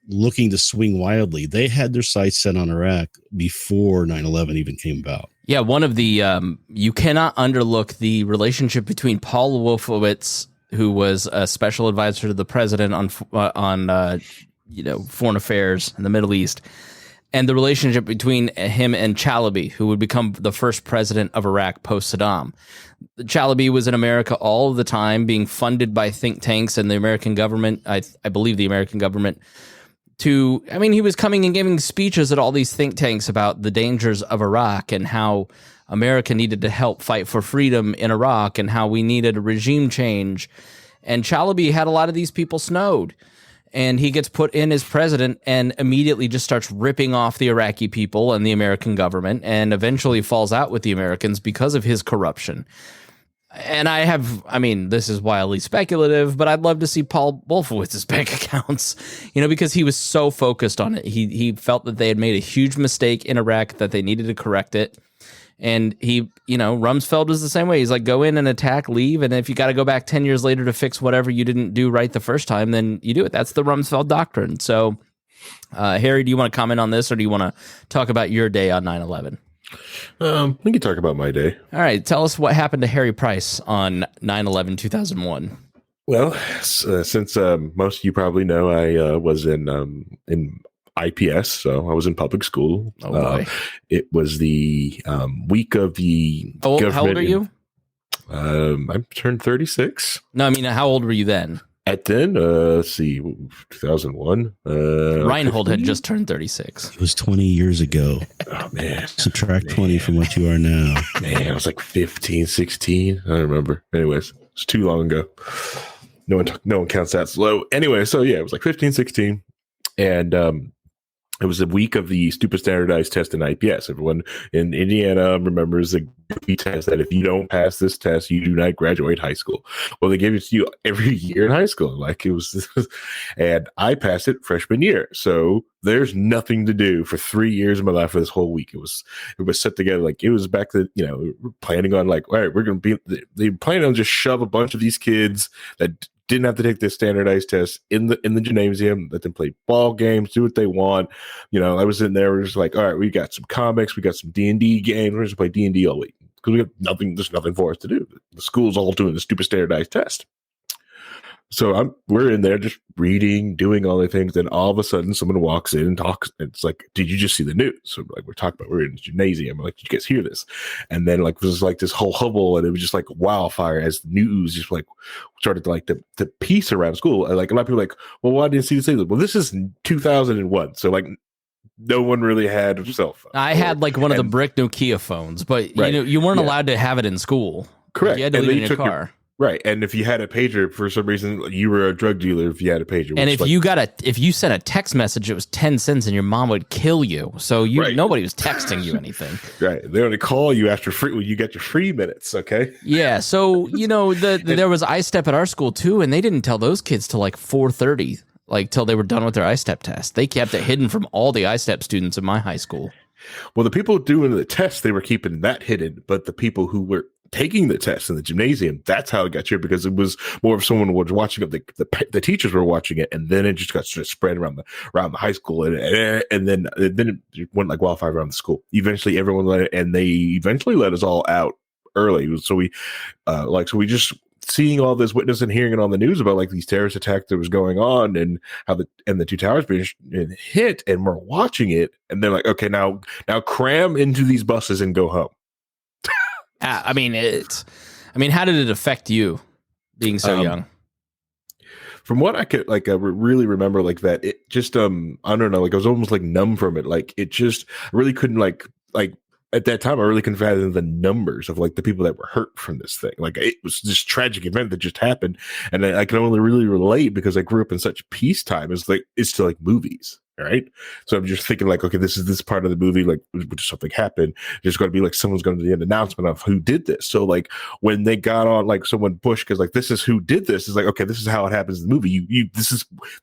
looking to swing wildly. They had their sights set on Iraq before 9/11 even came about. Yeah, one of the you cannot underlook the relationship between Paul Wolfowitz, who was a special advisor to the president on foreign affairs in the Middle East, and the relationship between him and Chalabi, who would become the first president of Iraq post Saddam. Chalabi was in America all the time, being funded by think tanks and the American government. I believe the American government. He was coming and giving speeches at all these think tanks about the dangers of Iraq and how America needed to help fight for freedom in Iraq and how we needed a regime change. And Chalabi had a lot of these people snowed. And he gets put in as president and immediately just starts ripping off the Iraqi people and the American government, and eventually falls out with the Americans because of his corruption. And this is wildly speculative, but I'd love to see Paul Wolfowitz's bank accounts, because he was so focused on it. He felt that they had made a huge mistake in Iraq, that they needed to correct it. And he, Rumsfeld was the same way. He's like, go in and attack, leave. And if you got to go back 10 years later to fix whatever you didn't do right the first time, then you do it. That's the Rumsfeld doctrine. So, Harry, do you want to comment on this, or do you want to talk about your day on 9/11? We can talk about my day. All right. Tell us what happened to Harry Price on 9/11/2001. Well, since most of you probably know, I was in IPS, so I was in public school. Oh boy. It was the week of the government. How old are you? I turned 36. No, how old were you then? At then, let's see, 2001. Rhinehold had just turned 36. It was 20 years ago. Oh, man. Subtract 20 from what you are now. Man, I was like 15, 16. I don't remember. Anyways, it's too long ago. No one counts that slow. Anyway, so yeah, it was like 15, 16. And it was the week of the stupid standardized test in IPS. Everyone in Indiana remembers the test that if you don't pass this test, you do not graduate high school. Well, they gave it to you every year in high school. And I passed it freshman year. So there's nothing to do for 3 years of my life for this whole week. It was set together. It was back to, planning on all right, we're going to be, they planning on just shove a bunch of these kids that didn't have to take this standardized test in the gymnasium, let them play ball games, do what they want. I was in there, we're just like, all right, we got some comics, we got some D&D games, we're just play D&D all week because we have nothing. There's nothing for us to do. The school's all doing the stupid standardized test. So we're in there just reading, doing all the things. Then all of a sudden, someone walks in and talks. And it's like, "Did you just see the news?" So we're in the gymnasium. I'm like, "Did you guys hear this?" And then it was like this whole hubble, and it was just like wildfire as the news just started to piece around school. And a lot of people were like, "Well, why didn't you see this?" Well, this is 2001, so no one really had a cell phone. I had one of the brick Nokia phones, but right. You weren't allowed to have it in school. Correct. You had to leave it in your car. Right. And if you had a pager for some reason, you were a drug dealer if you had a pager. And if if you sent a text message, it was 10 cents and your mom would kill you. So nobody was texting you anything. Right. They only call you after you get your free minutes. Okay. Yeah. So, there was iStep at our school too, and they didn't tell those kids till like 4:30, like till they were done with their iStep test. They kept it hidden from all the iStep students in my high school. Well, the people doing the test, they were keeping that hidden, but the people who were taking the test in the gymnasium, that's how it got shared, because it was more of someone was watching it. The teachers were watching it, and then it just got spread around the high school, and then it went like wildfire around the school. Eventually, everyone let it, and they eventually let us all out early. So we just seeing all this witness and hearing it on the news about like these terrorist attacks that was going on and how the two towers being hit, and we're watching it, and they're like, okay, now cram into these buses and go home. I mean, how did it affect you being so young? From what I could really remember, like that, it just I don't know, like I was almost like numb from it. Like it just I really couldn't like at that time I really couldn't fathom the numbers of like the people that were hurt from this thing. Like it was this tragic event that just happened, and I can only really relate because I grew up in such peacetime. It's to like movies. Right. So I'm just thinking like, okay, this is this part of the movie, like something happened. There's going to be like someone's going to do an announcement of who did this. So like when they got on, like someone pushed because like this is who did this, is like, okay, this is how it happens in the movie.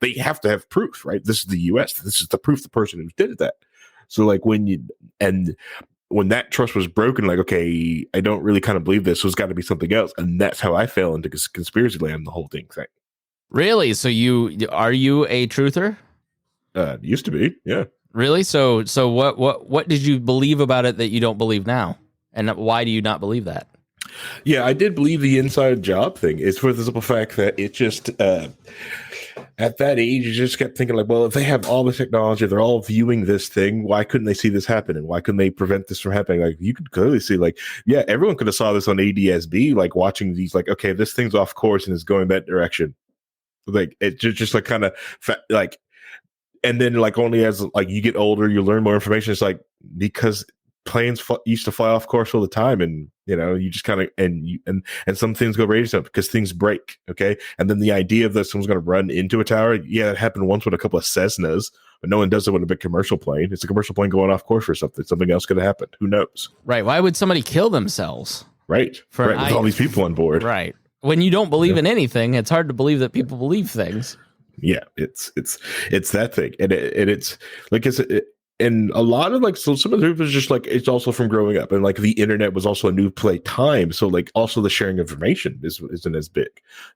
They have to have proof, right? This is the US. This is the proof the person who did that. So like when that trust was broken, like, okay, I don't really kind of believe this. So it's got to be something else. And that's how I fell into conspiracy land, the whole thing. Really? So are you a truther? Used to be, yeah. Really? So what did you believe about it that you don't believe now? And why do you not believe that? Yeah, I did believe the inside job thing. It's for the simple fact that it just at that age, you just kept thinking like, well, if they have all the technology, they're all viewing this thing, why couldn't they see this happen? And why couldn't they prevent this from happening? Like you could clearly see, like, yeah, everyone could have saw this on ADSB, like watching these, like, okay, this thing's off course and is going that direction. Like it just like kind of like. And then, like, only as like you get older, you learn more information. It's like because planes used to fly off course all the time, and you just kind of and some things go radio stuff because things break. Okay, and then the idea of that someone's going to run into a tower, yeah, it happened once with a couple of Cessnas, but no one does it with a big commercial plane. It's a commercial plane going off course for something. Something else could have happened. Who knows? Right? Why would somebody kill themselves? Right. With all these people on board. Right. When you don't believe in anything, it's hard to believe that people believe things. Yeah, it's that thing, and it's like and a lot of like so some of the people is just like it's also from growing up, and like the internet was also a new play time, so like also the sharing of information isn't as big.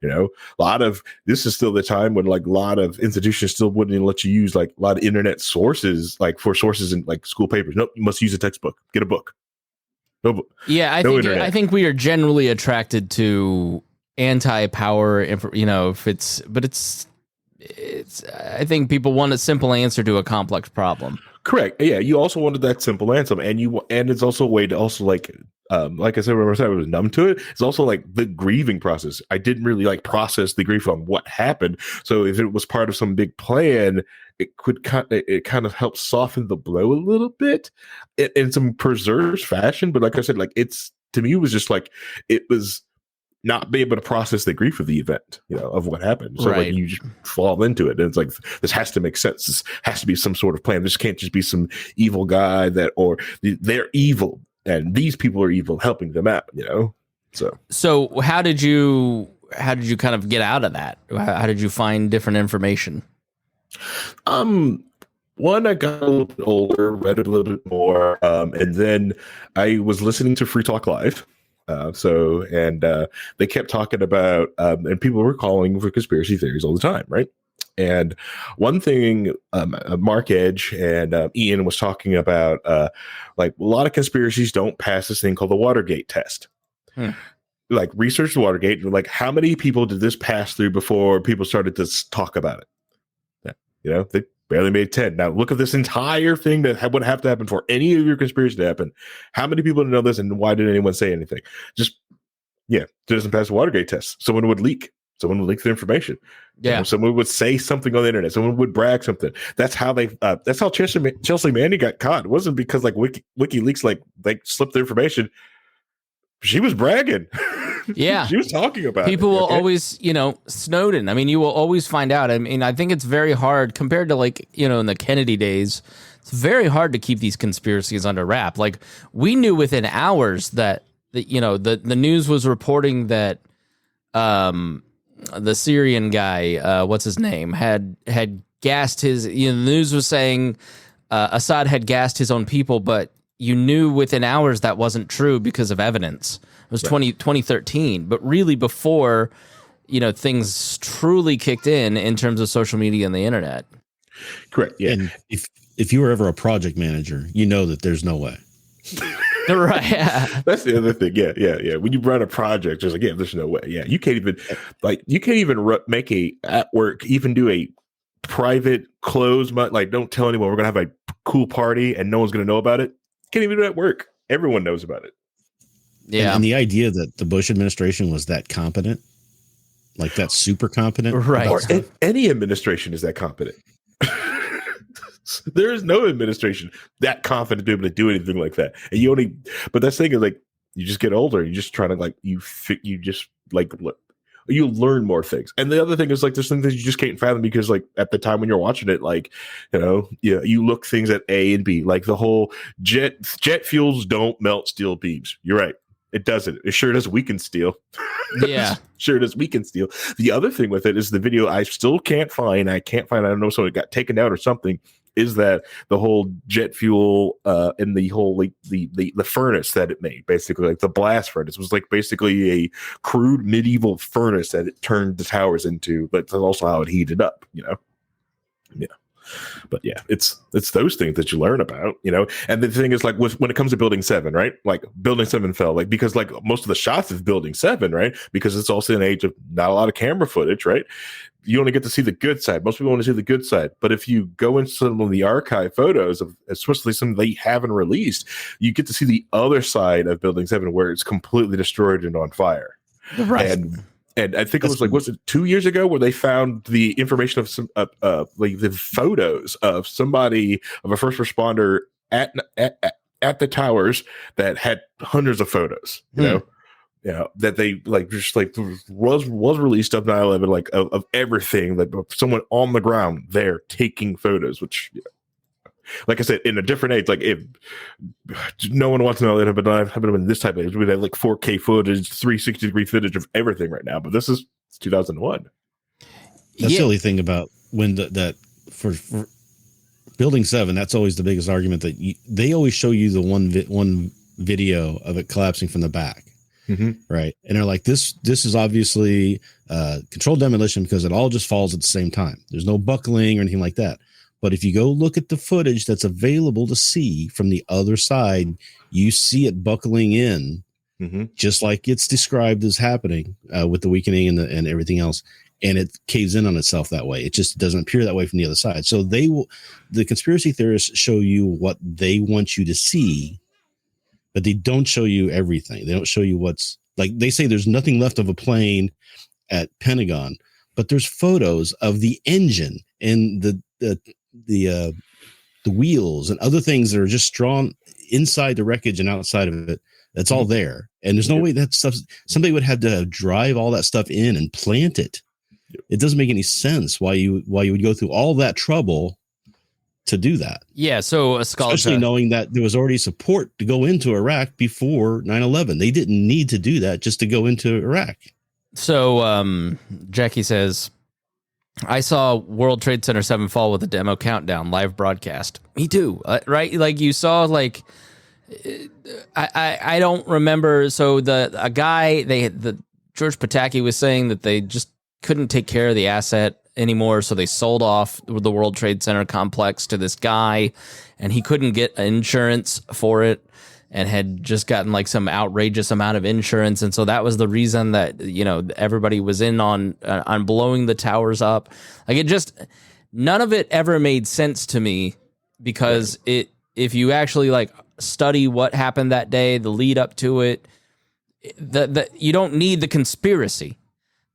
A lot of this is still the time when like a lot of institutions still wouldn't even let you use like a lot of internet sources, like for sources in like school papers. Nope, you must use a textbook, get a book. No, yeah, I think we are generally attracted to anti-power. I think people want a simple answer to a complex problem. Correct. Yeah, you also wanted that simple answer, and it's also a way to also like I said, remember I was numb to it. It's also like the grieving process. I didn't really like process the grief on what happened. So if it was part of some big plan, it kind of help soften the blow a little bit in some preserved fashion. But like I said, like to me, it was just like it was not be able to process the grief of the event, of what happened. So like you just fall into it. And it's like, this has to make sense. This has to be some sort of plan. This can't just be some evil guy they're evil and these people are evil helping them out, So how did you kind of get out of that? How did you find different information? One, I got a little bit older, read it a little bit more. And then I was listening to Free Talk Live. They kept talking about, and people were calling for conspiracy theories all the time, right? And one thing, Mark Edge and Ian was talking about, like a lot of conspiracies don't pass this thing called the Watergate test. Like research Watergate, like how many people did this pass through before people started to talk about it? They barely made 10. Now look at this entire thing that would have to happen for any of your conspiracy to happen. How many people know this, and why did anyone say anything? It doesn't pass the Watergate test. Someone would leak the information. Yeah, someone would say something on the internet. Someone would brag something. That's how Chelsea Manning got caught. It wasn't because like WikiLeaks like they slipped the information. She was bragging. Yeah. She was talking about people it. will Okay? always, Snowden. I mean, you will always find out. I mean, I think it's very hard compared to like, in the Kennedy days. It's very hard to keep these conspiracies under wrap. Like we knew within hours that the news was reporting that the Syrian guy, what's his name, had gassed his. The news was saying Assad had gassed his own people, but you knew within hours that wasn't true because of evidence. It was 2013, but really before things truly kicked in terms of social media and the internet. Correct. Yeah. And if you were ever a project manager, you know that there's no way. Right. Yeah. That's the other thing. Yeah. When you run a project, there's there's no way. Yeah. You can't even make at work, even do a private close, don't tell anyone we're going to have a cool party and no one's going to know about it. Can't even do it at work. Everyone knows about it. Yeah. And the idea that the Bush administration was that competent, like that super competent. Right. Or any administration is that competent. There is no administration that confident to be able to do anything like that. And but that's the thing is you just get older. You just try to you learn more things. And the other thing is there's things that you just can't fathom because at the time when you're watching it, you look things at A and B, like the whole jet fuels don't melt steel beams. You're right. It doesn't. It sure does weaken steel. Yeah. Sure does weaken steel. The other thing with it is the video I still can't find. I don't know, so it got taken out or something. Is that the whole jet fuel and the whole the furnace that it made, basically the blast furnace was basically a crude medieval furnace that it turned the towers into, but that's also how it heated up, Yeah. But yeah, it's those things that you learn about, And the thing is, when it comes to Building 7, right? Building 7 fell, because most of the shots of Building 7, right? Because it's also an age of not a lot of camera footage, right? You only get to see the good side. Most people want to see the good side. But if you go into some of the archive photos of, especially some they haven't released, you get to see the other side of Building 7 where it's completely destroyed and on fire. Right. And I think was it 2 years ago where they found the information of some the photos of somebody, of a first responder at the towers that had hundreds of photos, that they was released of 9/11, of everything, someone on the ground there taking photos, which like I said, in a different age, if no one wants to know that I've been in this type of age, we'd have 4K footage, 360-degree footage of everything right now. But this is 2001. That's the only thing about when for Building 7. That's always the biggest argument that they always show you the one video of it collapsing from the back. Mm-hmm. Right. And they're like, this is obviously controlled demolition because it all just falls at the same time. There's no buckling or anything like that. But if you go look at the footage that's available to see from the other side, you see it buckling in, just like it's described as happening with the weakening and everything else. And it caves in on itself that way. It just doesn't appear that way from the other side. So the conspiracy theorists show you what they want you to see, but they don't show you everything. They don't show you they say there's nothing left of a plane at Pentagon, but there's photos of the engine and the wheels and other things that are just drawn inside the wreckage and outside of it. That's all there. And there's no way that stuff, somebody would have to drive all that stuff in and plant it. It doesn't make any sense why you would go through all that trouble to do that. Yeah. So especially knowing that there was already support to go into Iraq before 9/11. They didn't need to do that just to go into Iraq. So Jackie says, I saw World Trade Center 7 fall with a demo countdown live broadcast. Me too. Right. You saw I don't remember. So the George Pataki was saying that they just couldn't take care of the asset anymore. So they sold off the World Trade Center complex to this guy and he couldn't get insurance for it and had just gotten some outrageous amount of insurance. And so that was the reason that, everybody was in on blowing the towers up. None of it ever made sense to me because if you actually study what happened that day, the lead up to it, you don't need the conspiracy.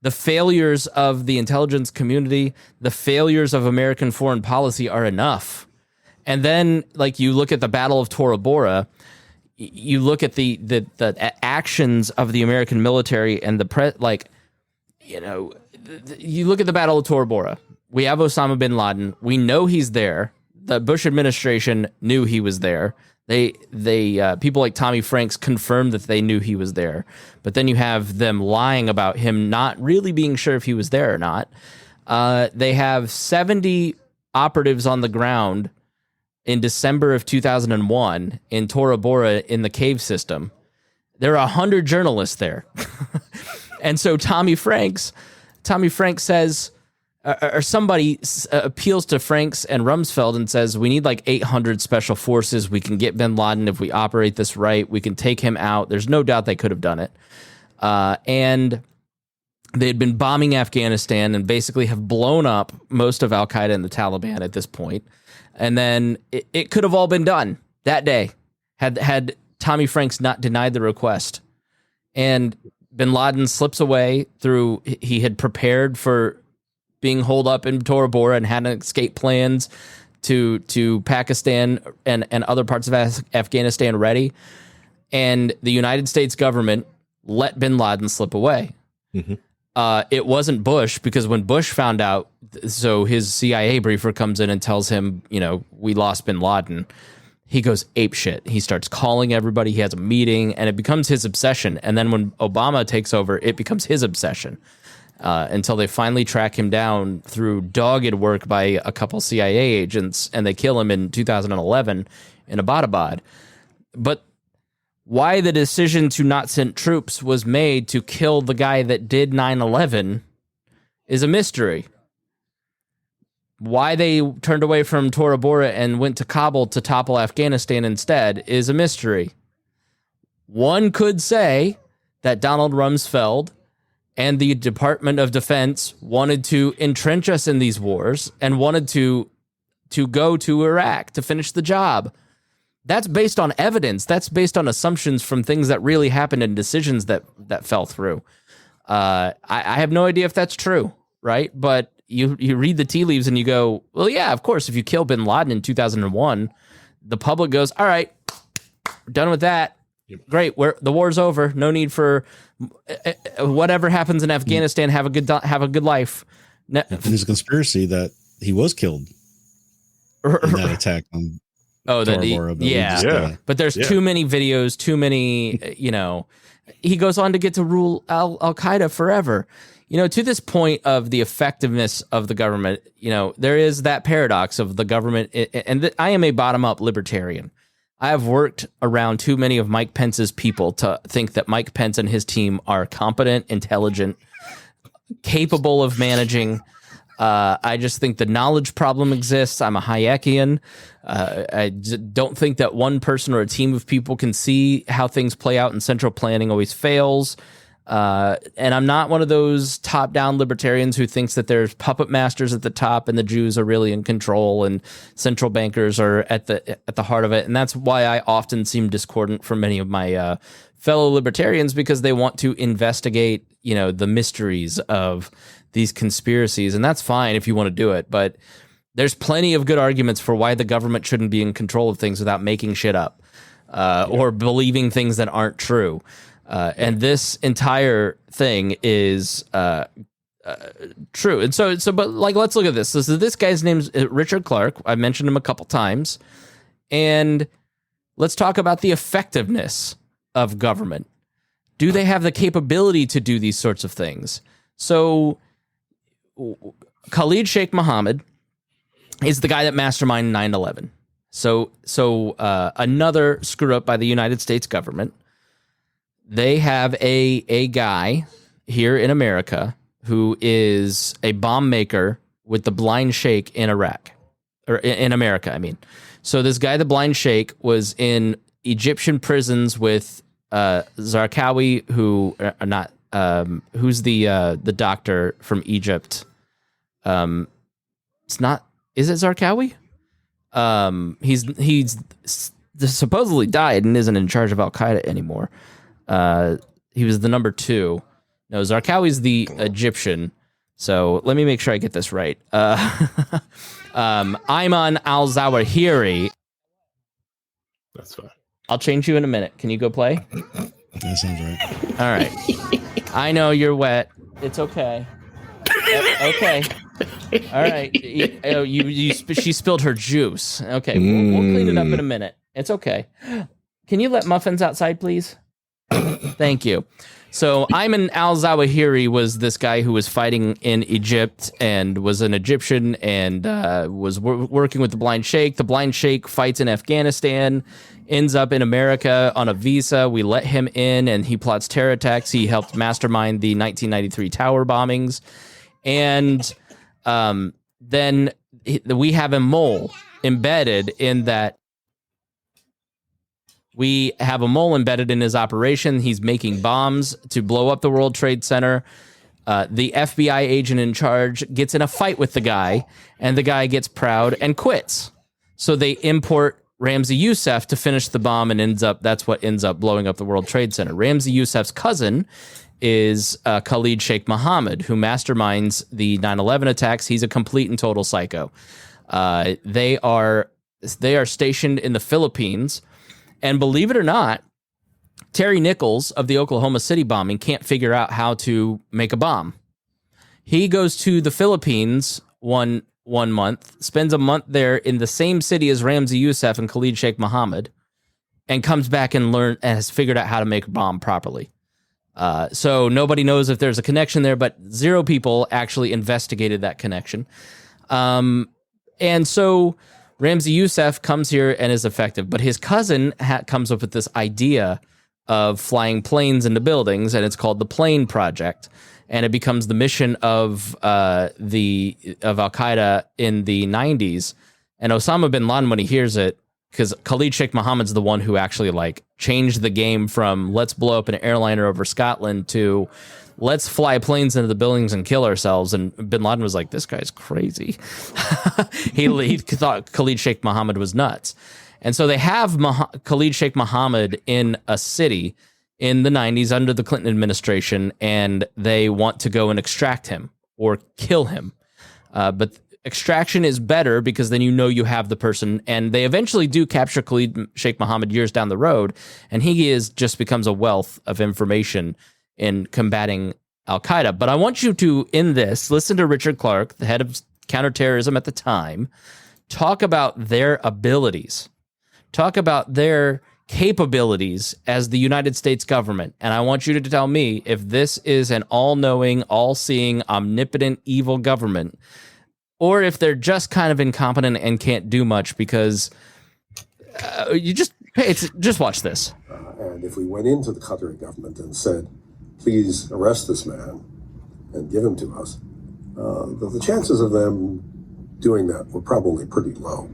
The failures of the intelligence community, the failures of American foreign policy are enough. And then you look at the Battle of Tora Bora, you look at the actions of the American military and you look at the Battle of Tora Bora. We have Osama bin Laden. We know he's there. The Bush administration knew he was there. They people like Tommy Franks confirmed that they knew he was there. But then you have them lying about him not really being sure if he was there or not. They have 70 operatives on the ground in December of 2001 in Tora Bora in the cave system. There are 100 journalists there. And so Tommy Franks says, or somebody appeals to Franks and Rumsfeld and says, we need like 800 special forces. We can get bin Laden if we operate this right. We can take him out. There's no doubt they could have done it. And they had been bombing Afghanistan and basically have blown up most of Al-Qaeda and the Taliban at this point. And then it could have all been done that day had Tommy Franks not denied the request. And bin Laden slips away he had prepared for being holed up in Tora Bora and had escape plans to Pakistan and other parts of Afghanistan ready. And the United States government let bin Laden slip away. Mm-hmm. It wasn't Bush, because when Bush found out, so his CIA briefer comes in and tells him, we lost bin Laden. He goes apeshit. He starts calling everybody. He has a meeting, and it becomes his obsession. And then when Obama takes over, it becomes his obsession. Until they finally track him down through dogged work by a couple CIA agents, and they kill him in 2011 in Abbottabad. But why the decision to not send troops was made to kill the guy that did 9/11 is a mystery. Why they turned away from Tora Bora and went to Kabul to topple Afghanistan instead is a mystery. One could say that Donald Rumsfeld and the Department of Defense wanted to entrench us in these wars and wanted to go to Iraq to finish the job. That's based on evidence. That's based on assumptions from things that really happened and decisions that fell through. I have no idea if that's true, right? But you read the tea leaves and you go, well, yeah, of course, if you kill bin Laden in 2001, the public goes, all right, we're done with that. Great, the war's over. No need for whatever happens in Afghanistan. Have a good life. And there's a conspiracy that he was killed in that attack on Tora Bora. But there's too many videos, too many. He goes on to get to rule Al Qaeda forever. To this point of the effectiveness of the government, there is that paradox of the government. And I am a bottom-up libertarian. I have worked around too many of Mike Pence's people to think that Mike Pence and his team are competent, intelligent, capable of managing. I just think the knowledge problem exists. I'm a Hayekian. I don't think that one person or a team of people can see how things play out, and central planning always fails. And I'm not one of those top-down libertarians who thinks that there's puppet masters at the top and the Jews are really in control and central bankers are at the heart of it. And that's why I often seem discordant from many of my fellow libertarians, because they want to investigate, the mysteries of these conspiracies. And that's fine if you want to do it, but there's plenty of good arguments for why the government shouldn't be in control of things without making shit up or believing things that aren't true. And this entire thing is true. And but let's look at this. So this guy's name's Richard Clarke. I mentioned him a couple times. And let's talk about the effectiveness of government. Do they have the capability to do these sorts of things? So Khalid Sheikh Mohammed is the guy that masterminded 9/11. So another screw up by the United States government. They have a guy here in America who is a bomb maker with the Blind Sheikh in Iraq, or in America, I mean. So this guy, the Blind Sheikh, was in Egyptian prisons with Zarqawi, who's the doctor from Egypt. It's not. Is it Zarqawi? He's supposedly died and isn't in charge of Al Qaeda anymore. He was the number 2. No, Zarqawi's the Egyptian. So let me make sure I get this right. Ayman al-Zawahiri. That's fine. I'll change you in a minute. Can you go play? That sounds right. All right. I know you're wet. It's okay. Okay. All right. She spilled her juice. Okay. We'll clean it up in a minute. It's okay. Can you let Muffins outside, please? Thank you. So Ayman al-Zawahiri was this guy who was fighting in Egypt and was an Egyptian and was working with the Blind Sheikh. The Blind Sheikh fights in Afghanistan, ends up in America on a visa. We let him in, and he plots terror attacks. He helped mastermind the 1993 tower bombings. And then we have a mole embedded in that. We have a mole embedded in his operation. He's making bombs to blow up the World Trade Center. The FBI agent in charge gets in a fight with the guy, and the guy gets proud and quits. So they import Ramzi Youssef to finish the bomb, and that's what ends up blowing up the World Trade Center. Ramzi Youssef's cousin is Khalid Sheikh Mohammed, who masterminds the 9/11 attacks. He's a complete and total psycho. They are stationed in the Philippines. And believe it or not, Terry Nichols of the Oklahoma City bombing can't figure out how to make a bomb. He goes to the Philippines one month, spends a month there in the same city as Ramzi Youssef and Khalid Sheikh Mohammed, and comes back and has figured out how to make a bomb properly. So nobody knows if there's a connection there, but 0 people actually investigated that connection. And so Ramzi Youssef comes here and is effective, but his cousin comes up with this idea of flying planes into buildings, and it's called the Plane Project, and it becomes the mission of Al Qaeda in the 90s. And Osama bin Laden, when he hears it, because Khalid Sheikh Mohammed's the one who actually changed the game from let's blow up an airliner over Scotland to let's fly planes into the buildings and kill ourselves. And bin Laden was like, this guy's crazy. He thought Khalid Sheikh Mohammed was nuts. And so they have Khalid Sheikh Mohammed in a city in the 90s under the Clinton administration, and they want to go and extract him or kill him. But extraction is better because then you have the person, and they eventually do capture Khalid Sheikh Mohammed years down the road, and he just becomes a wealth of information in combating Al-Qaeda. But I want you to, in this, listen to Richard Clarke, the head of counterterrorism at the time, talk about their abilities, talk about their capabilities as the United States government. And I want you to tell me if this is an all-knowing, all-seeing, omnipotent, evil government, or if they're just kind of incompetent and can't do much because just watch this. And if we went into the Qatari government and said, please arrest this man and give him to us, the chances of them doing that were probably pretty low.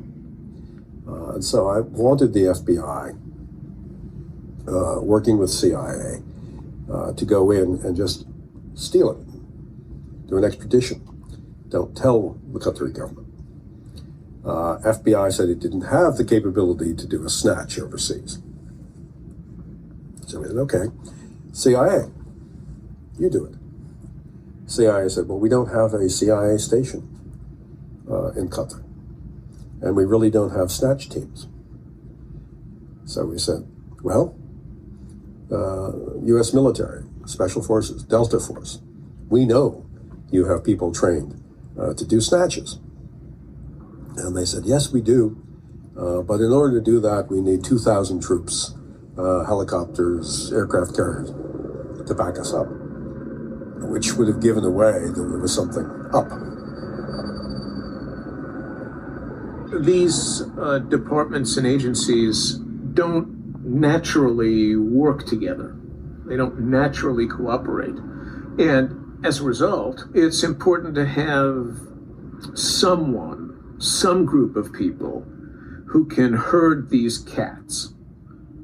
And so I wanted the FBI, working with CIA, to go in and just steal it, do an extradition. Don't tell the Qatari government. FBI said it didn't have the capability to do a snatch overseas. So we said, okay, CIA, you do it. CIA said, well, we don't have a CIA station in Qatar, and we really don't have snatch teams. So we said, well, U.S. military, Special Forces, Delta Force, we know you have people trained to do snatches. And they said, yes, we do. But in order to do that, we need 2,000 troops, helicopters, aircraft carriers to back us up, which would have given away that there was something up. These departments and agencies don't naturally work together. They don't naturally cooperate. And as a result, it's important to have some group of people who can herd these cats,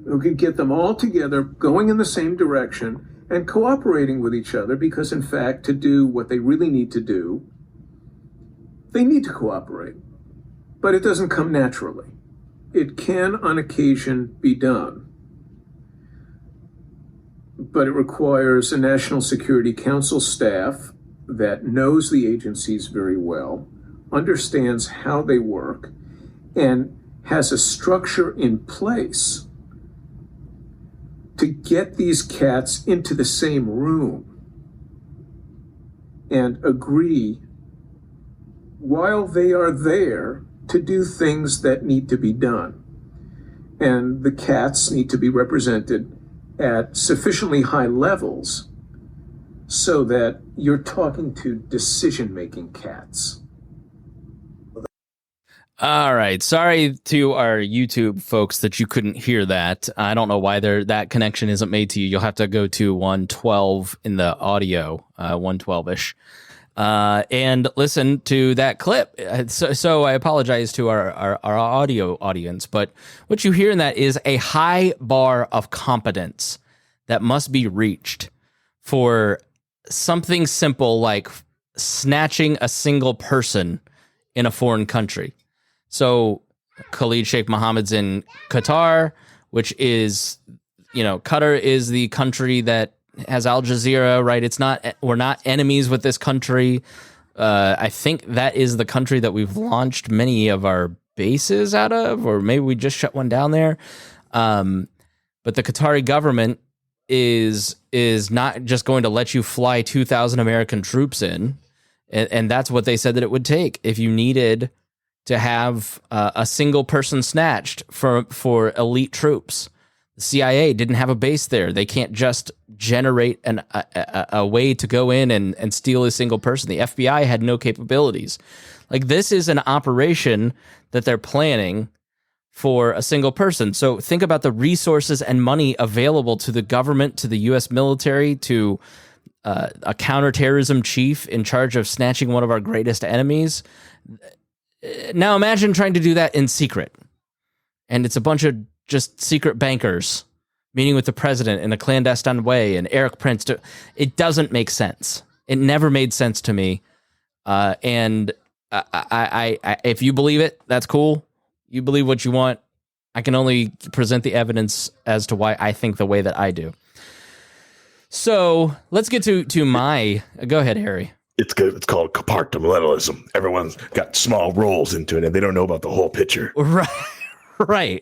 who can get them all together, going in the same direction and cooperating with each other, because in fact, to do what they really need to do, they need to cooperate. But it doesn't come naturally. It can, on occasion, be done. But it requires a National Security Council staff that knows the agencies very well, understands how they work, and has a structure in place to get these cats into the same room and agree while they are there to do things that need to be done. And the cats need to be represented at sufficiently high levels so that you're talking to decision-making cats. All right. Sorry to our YouTube folks that you couldn't hear that. I don't know why that connection isn't made to you. You'll have to go to 112 in the audio, 112-ish, and listen to that clip. So I apologize to our audio audience, but what you hear in that is a high bar of competence that must be reached for something simple like snatching a single person in a foreign country. So Khalid Sheikh Mohammed's in Qatar, which is, Qatar is the country that has Al Jazeera, right? We're not enemies with this country. I think that is the country that we've launched many of our bases out of, or maybe we just shut one down there. But the Qatari government is not just going to let you fly 2,000 American troops in. And that's what they said that it would take if you needed to have a single person snatched for elite troops. The CIA didn't have a base there. They can't just generate a way to go in and steal a single person. The FBI had no capabilities. Like, this is an operation that they're planning for a single person. So think about the resources and money available to the government, to the U.S. military, to a counterterrorism chief in charge of snatching one of our greatest enemies. Now imagine trying to do that in secret. And it's a bunch of just secret bankers meeting with the president in a clandestine way, and Eric Prince. It doesn't make sense. It never made sense to me. And I if you believe it, that's cool. You believe what you want. I can only present the evidence as to why I think the way that I do. So let's get to my. Go ahead, Harry. It's good. It's called compartmentalism. Everyone's got small roles into it, and they don't know about the whole picture. Right.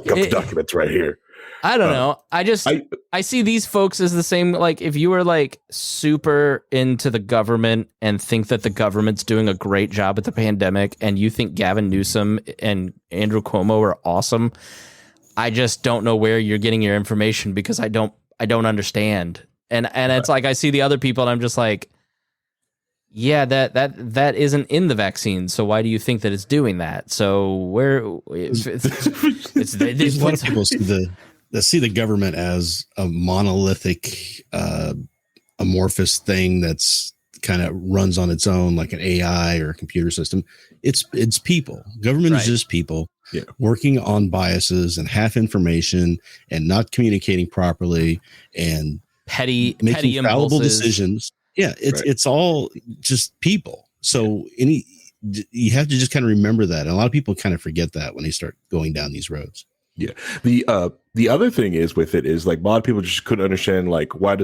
Got the documents right here. I don't know. I see these folks as the same. Like, if you were like super into the government and think that the government's doing a great job at the pandemic, and you think Gavin Newsom and Andrew Cuomo are awesome, I just don't know where you're getting your information, because I don't understand. And it's like I see the other people, and I'm just like, yeah, that isn't in the vaccine. So why do you think that it's doing that? So where it's there's a lot of people see the government as a monolithic, amorphous thing that's kind of runs on its own, like an AI or a computer system. It's people. Government is just people working on biases and half information and not communicating properly and petty fallible impulses. decisions. Yeah, it's all just people. So you have to just kind of remember that. And a lot of people kind of forget that when they start going down these roads. Yeah. The other thing is with it is like a lot of people just couldn't understand, like, why do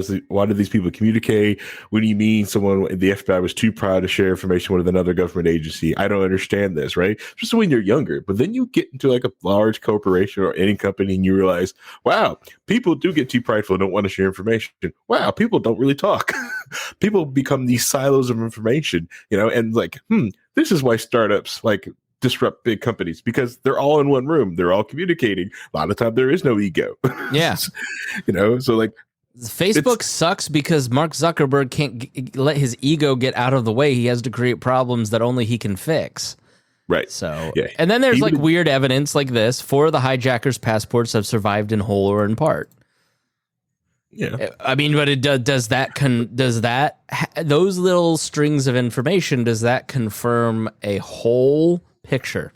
these people communicate? What do you mean the FBI was too proud to share information with another government agency? I don't understand this, right? Just when you're younger. But then you get into like a large corporation or any company and you realize, wow, people do get too prideful and don't want to share information. Wow, people don't really talk. People become these silos of information, and like, this is why startups like disrupt big companies, because they're all in one room. They're all communicating. A lot of the time there is no ego. Yeah. So like Facebook sucks because Mark Zuckerberg can't let his ego get out of the way. He has to create problems that only he can fix. Right. So, and then there's like weird evidence like this. 4 of the hijackers' passports have survived in whole or in part. Yeah. I mean, but those little strings of information, does that confirm a whole picture?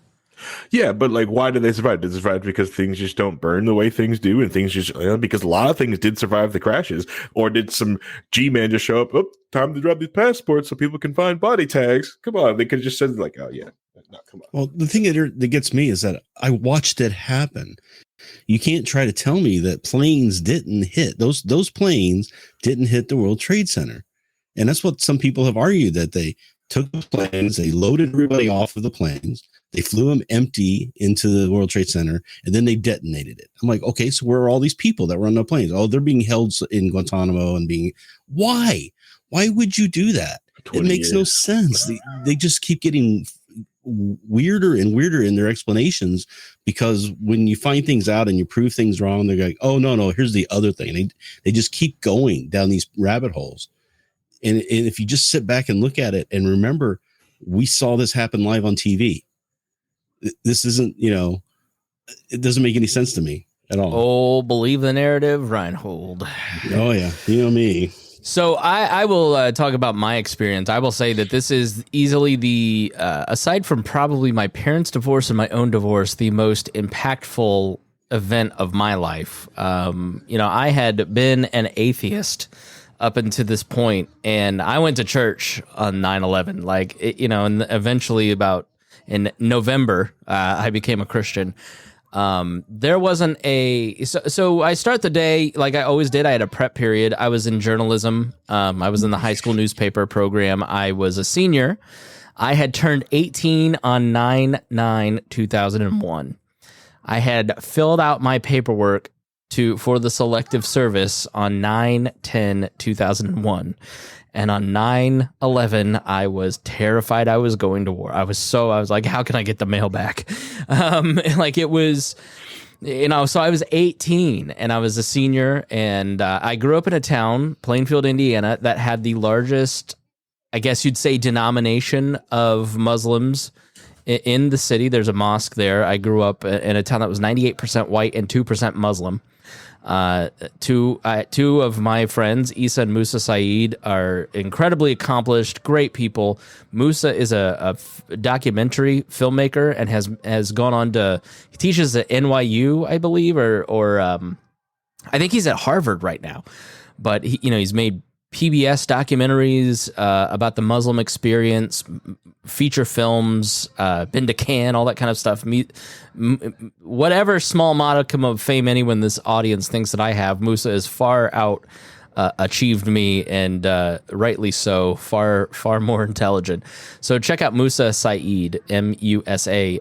Yeah, but like, why did they survive? Did they survive because things just don't burn the way things do, and things just because a lot of things did survive the crashes, or did some G-man just show up? Oh, time to drop these passports so people can find body tags. Come on, they could have just said like, oh yeah, no, come on. Well, the thing that gets me is that I watched it happen. You can't try to tell me that planes didn't hit those planes didn't hit the World Trade Center, and that's what some people have argued, that they took the planes, they loaded everybody off of the planes, they flew them empty into the World Trade Center, and then they detonated it. I'm like, okay, so where are all these people that were on the planes? Oh, they're being held in Guantanamo and being, why? Why would you do that? It makes no sense. They just keep getting weirder and weirder in their explanations, because when you find things out and you prove things wrong, they're like, oh, no, here's the other thing. They just keep going down these rabbit holes. And if you just sit back and look at it and remember, we saw this happen live on TV. This isn't, it doesn't make any sense to me at all. Oh, believe the narrative, Rhinehold. Oh, yeah. You know me. So I will talk about my experience. I will say that this is easily the, aside from probably my parents' divorce and my own divorce, the most impactful event of my life. I had been an atheist up until this point, and I went to church on 9/11. And eventually in November, I became a Christian. There wasn't so I start the day like I always did. I had a prep period. I was in journalism. I was in the high school newspaper program. I was a senior. I had turned 18 on 9/9/2001. I had filled out my paperwork for the selective service on 9/10/2001. And on 9/11, I was terrified I was going to war. I was like, how can I get the mail back? So I was 18 and I was a senior, and I grew up in a town, Plainfield, Indiana, that had the largest, I guess you'd say, denomination of Muslims in the city. There's a mosque there. I grew up in a town that was 98% white and 2% Muslim. Two of my friends, Isa and Musa Saeed, are incredibly accomplished, great people. Musa is a documentary filmmaker and has gone on he teaches at NYU, I believe, or I think he's at Harvard right now. But he's made PBS documentaries about the Muslim experience, feature films, been to Cannes, all that kind of stuff. Whatever small modicum of fame anyone in this audience thinks that I have, Musa is far out achieved me, and rightly so, far more intelligent. So check out Musa Saeed, MusaSyeed.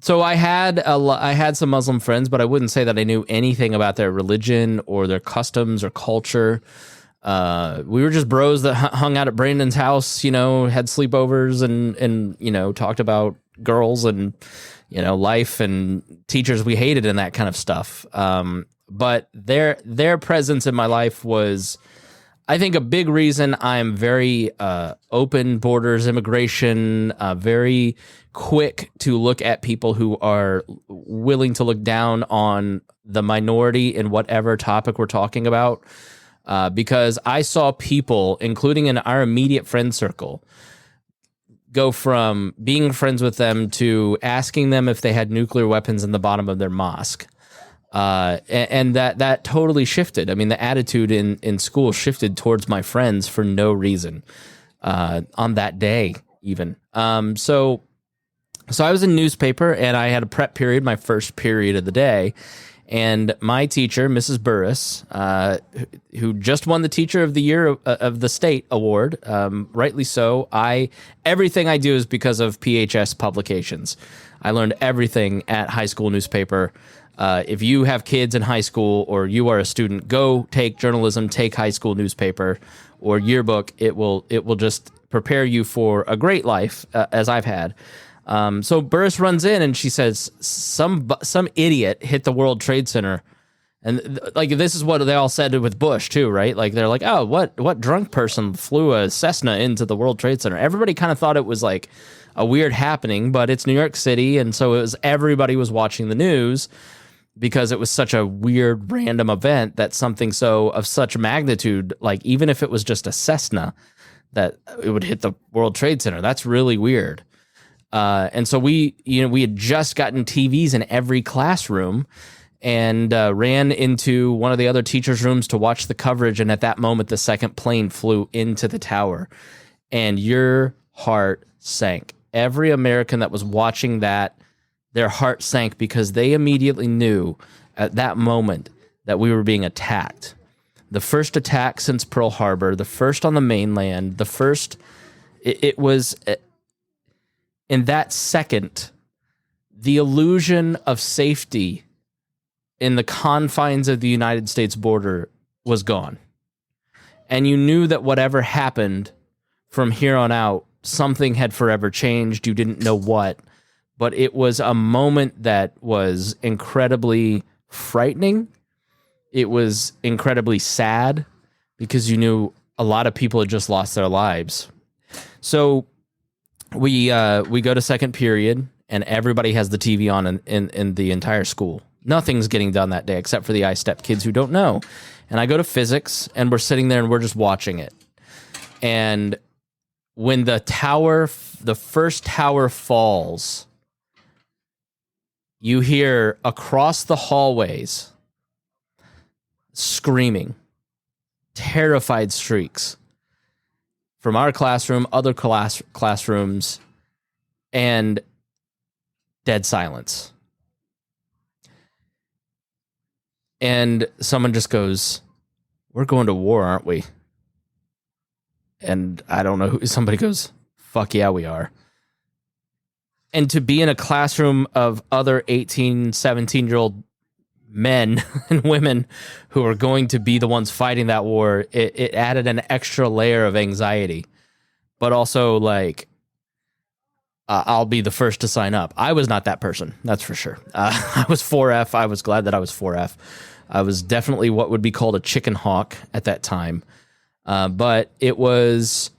So I had some Muslim friends, but I wouldn't say that I knew anything about their religion or their customs or culture. We were just bros that hung out at Brandon's house, had sleepovers and talked about girls and, life and teachers we hated and that kind of stuff. But their presence in my life was, I think, a big reason I'm very open borders, immigration, very quick to look at people who are willing to look down on the minority in whatever topic we're talking about. Because I saw people, including in our immediate friend circle, go from being friends with them to asking them if they had nuclear weapons in the bottom of their mosque. And that totally shifted. I mean, the attitude in school shifted towards my friends for no reason, on that day even. So I was in newspaper, and I had a prep period, my first period of the day. And my teacher, Mrs. Burris, who just won the Teacher of the Year of the State award, rightly so. Everything I do is because of PHS publications. I learned everything at high school newspaper. If you have kids in high school or you are a student, go take journalism, take high school newspaper or yearbook. It will just prepare you for a great life, as I've had. So Burris runs in and she says, some idiot hit the World Trade Center. And this is what they all said with Bush too, right? Like, they're like, oh, what drunk person flew a Cessna into the World Trade Center? Everybody kind of thought it was like a weird happening, but it's New York City. And so everybody was watching the news because it was such a weird random event that something of such magnitude, like even if it was just a Cessna, that it would hit the World Trade Center. That's really weird. And so we had just gotten TVs in every classroom and ran into one of the other teachers' rooms to watch the coverage. And at that moment, the second plane flew into the tower, and your heart sank. Every American that was watching that, their heart sank because they immediately knew at that moment that we were being attacked, the first attack since Pearl Harbor, the first on the mainland, the first. It was in that second, the illusion of safety in the confines of the United States border was gone. And you knew that whatever happened from here on out, something had forever changed. You didn't know what, but it was a moment that was incredibly frightening. It was incredibly sad because you knew a lot of people had just lost their lives. So we go to second period and everybody has the TV on in the entire school. Nothing's getting done that day except for the I-Step kids who don't know. And I go to physics and we're sitting there and we're just watching it. And when the first tower falls, you hear across the hallways screaming, terrified shrieks from our classroom, other classrooms, and dead silence. And someone just goes, "We're going to war, aren't we?" And I don't know who, somebody goes, "Fuck yeah, we are." And to be in a classroom of other 18, 17-year-old men and women who are going to be the ones fighting that war, it added an extra layer of anxiety. But also, like, I'll be the first to sign up. I was not that person, that's for sure. I was 4F. I was glad that I was 4F. I was definitely what would be called a chicken hawk at that time. But it was,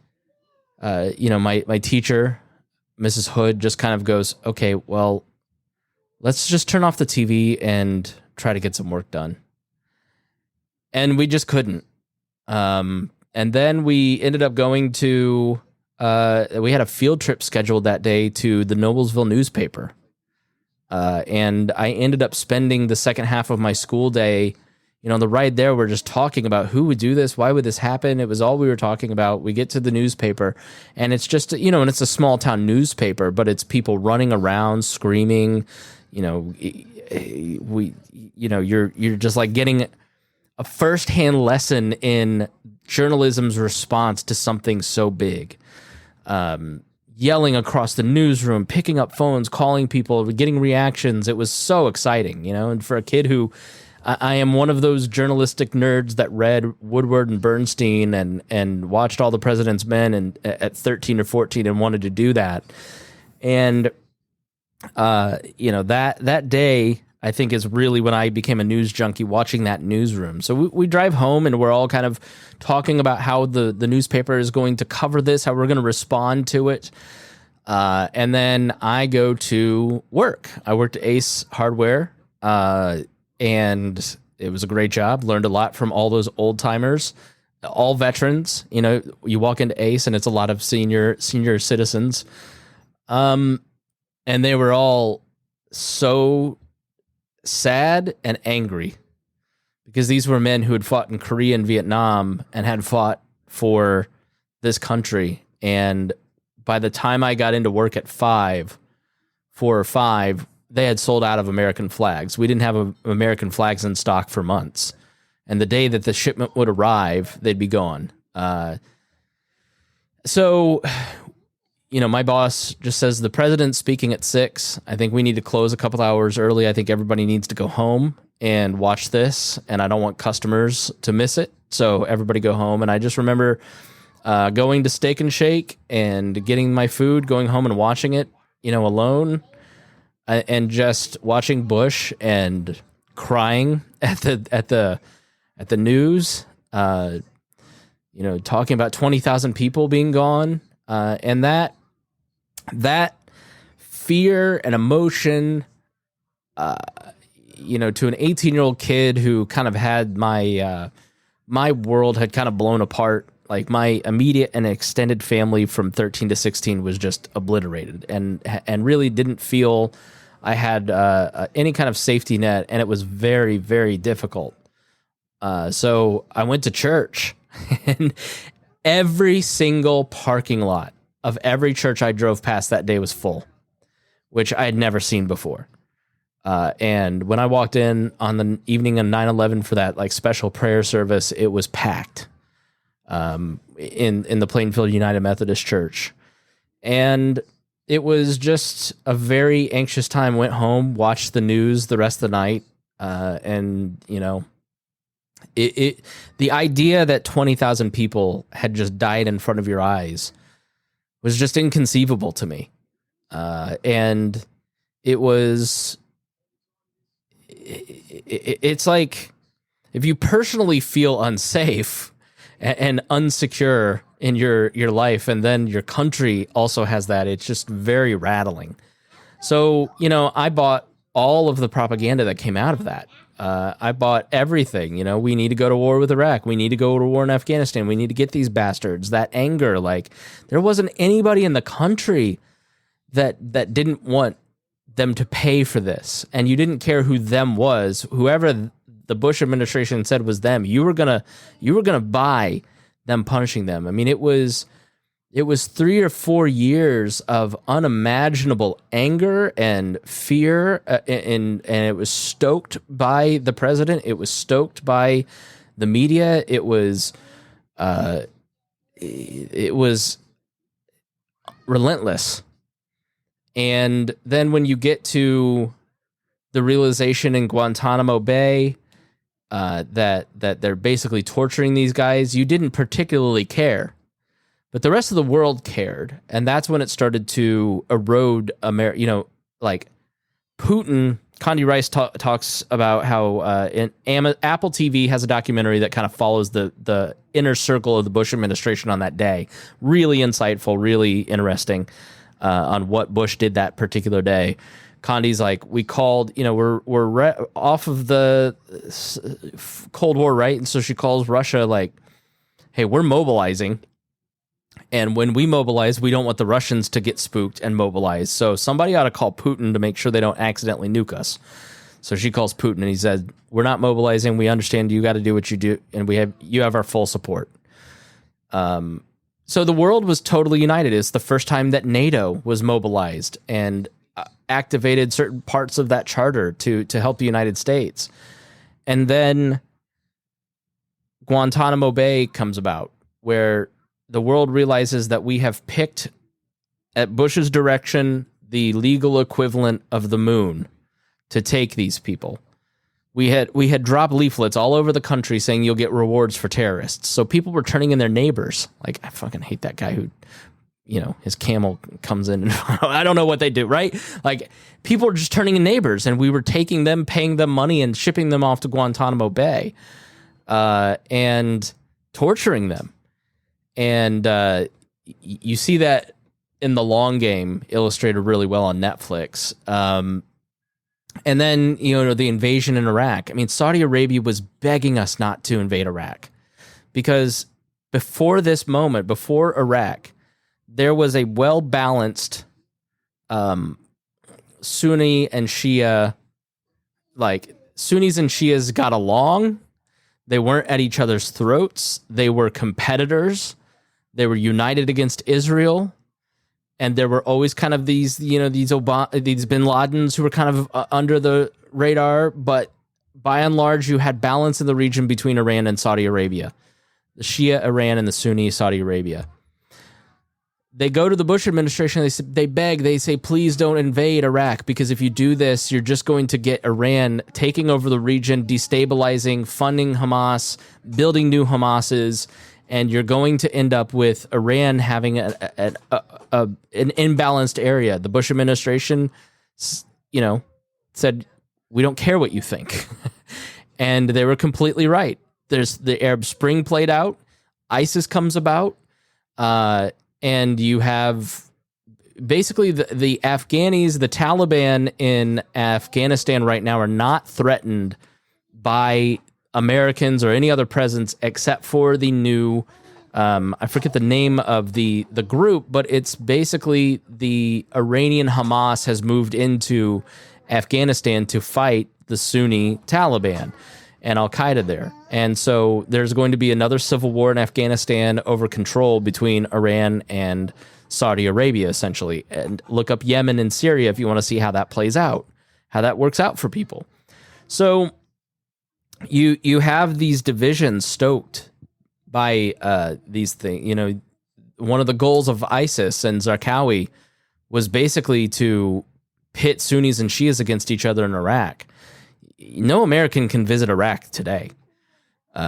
my teacher, Mrs. Hood, just kind of goes, "Okay, well, let's just turn off the TV and try to get some work done." And we just couldn't. And then we ended up going to, we had a field trip scheduled that day to the Noblesville newspaper. And I ended up spending the second half of my school day, on the ride there, we're just talking about who would do this, why would this happen. It was all we were talking about. We get to the newspaper, and it's just, and it's a small town newspaper, but it's people running around screaming. You're just like getting a firsthand lesson in journalism's response to something so big. Yelling across the newsroom, picking up phones, calling people, getting reactions. It was so exciting, and for a kid who, I am one of those journalistic nerds that read Woodward and Bernstein and watched All the President's Men at 13 or 14 and wanted to do that. And, that day, I think, is really when I became a news junkie, watching that newsroom. So we drive home and we're all kind of talking about how the newspaper is going to cover this, how we're going to respond to it. And then I go to work. I worked at Ace Hardware, and it was a great job. Learned a lot from all those old timers, all veterans. You walk into Ace and it's a lot of senior citizens. And they were all so sad and angry because these were men who had fought in Korea and Vietnam and had fought for this country. And by the time I got into work at 4 or 5, they had sold out of American flags. We didn't have American flags in stock for months. And the day that the shipment would arrive, they'd be gone. So, my boss just says, "The president's speaking at 6. I think we need to close a couple hours early. I think everybody needs to go home and watch this. And I don't want customers to miss it. So everybody go home." And I just remember going to Steak and Shake and getting my food, going home and watching it, alone. And just watching Bush and crying at the news, talking about 20,000 people being gone, and that fear and emotion, to an 18-year-old kid who kind of had my world had kind of blown apart. Like, my immediate and extended family from 13 to 16 was just obliterated, and really didn't feel I had any kind of safety net, and it was very, very difficult. So I went to church, and every single parking lot of every church I drove past that day was full, which I had never seen before. And when I walked in on the evening of 9/11 for that like special prayer service, it was packed in the Plainfield United Methodist Church. And it was just a very anxious time. Went home, watched the news the rest of the night. And, you know, the idea that 20,000 people had just died in front of your eyes was just inconceivable to me. And it was, it's like, if you personally feel unsafe and unsecure in your life, and then your country also has that, it's just very rattling. So, you know, I bought all of the propaganda that came out of that. I bought everything. You know, we need to go to war with Iraq. We need to go to war in Afghanistan. We need to get these bastards. That anger, like, there wasn't anybody in the country that didn't want them to pay for this. And you didn't care who them was. Whoever the Bush administration said was them, you were gonna buy them punishing them. I mean, it was 3 or 4 years of unimaginable anger and fear, and it was stoked by the president. It was stoked by the media. It was relentless. And then when you get to the realization in Guantanamo Bay that they're basically torturing these guys, you didn't particularly care. But the rest of the world cared, and that's when it started to erode America. You know, like Putin. Condi Rice talks about how Apple TV has a documentary that kind of follows the inner circle of the Bush administration on that day. Really insightful, really interesting on what Bush did that particular day. Condi's like, we called, you know, we're off of the Cold War, right? And so she calls Russia like, hey, we're mobilizing. And when we mobilize, we don't want the Russians to get spooked and mobilize. So somebody ought to call Putin to make sure they don't accidentally nuke us. So she calls Putin and he said, we're not mobilizing. We understand you got to do what you do. And you have our full support. So the world was totally united. It's the first time that NATO was mobilized and activated certain parts of that charter to help the United States. And then Guantanamo Bay comes about, where the world realizes that we have picked, at Bush's direction, the legal equivalent of the moon to take these people. We had dropped leaflets all over the country saying you'll get rewards for terrorists. So people were turning in their neighbors. Like, I fucking hate that guy who, you know, his camel comes in. And I don't know what they do, right? Like, people were just turning in neighbors, and we were taking them, paying them money, and shipping them off to Guantanamo Bay, and torturing them. And you see that in The Long Game illustrated really well on Netflix. And then, you know, the invasion in Iraq. I mean, Saudi Arabia was begging us not to invade Iraq, because before this moment, before Iraq, there was a well-balanced Sunni and Shia, like Sunnis and Shias got along. They weren't at each other's throats. They were competitors. They were united against Israel, and there were always kind of these, you know, these bin Ladens who were kind of under the radar. But by and large, you had balance in the region between Iran and Saudi Arabia, the Shia Iran and the Sunni Saudi Arabia. They go to the Bush administration. They beg. They say, please don't invade Iraq, because if you do this, you're just going to get Iran taking over the region, destabilizing, funding Hamas, building new Hamases. And you're going to end up with Iran having an imbalanced area. The Bush administration, you know, said, we don't care what you think. And they were completely right. There's the Arab Spring played out. ISIS comes about. And you have basically the Afghanis, the Taliban in Afghanistan right now are not threatened by Americans or any other presence except for the new, I forget the name of the group, but it's basically the Iranian Hamas has moved into Afghanistan to fight the Sunni Taliban and Al-Qaeda there. And so there's going to be another civil war in Afghanistan over control between Iran and Saudi Arabia, essentially. And look up Yemen and Syria if you want to see how that plays out, how that works out for people. So you have these divisions stoked by these things. You know, one of the goals of ISIS and Zarqawi was basically to pit Sunnis and Shias against each other in Iraq. No American can visit Iraq today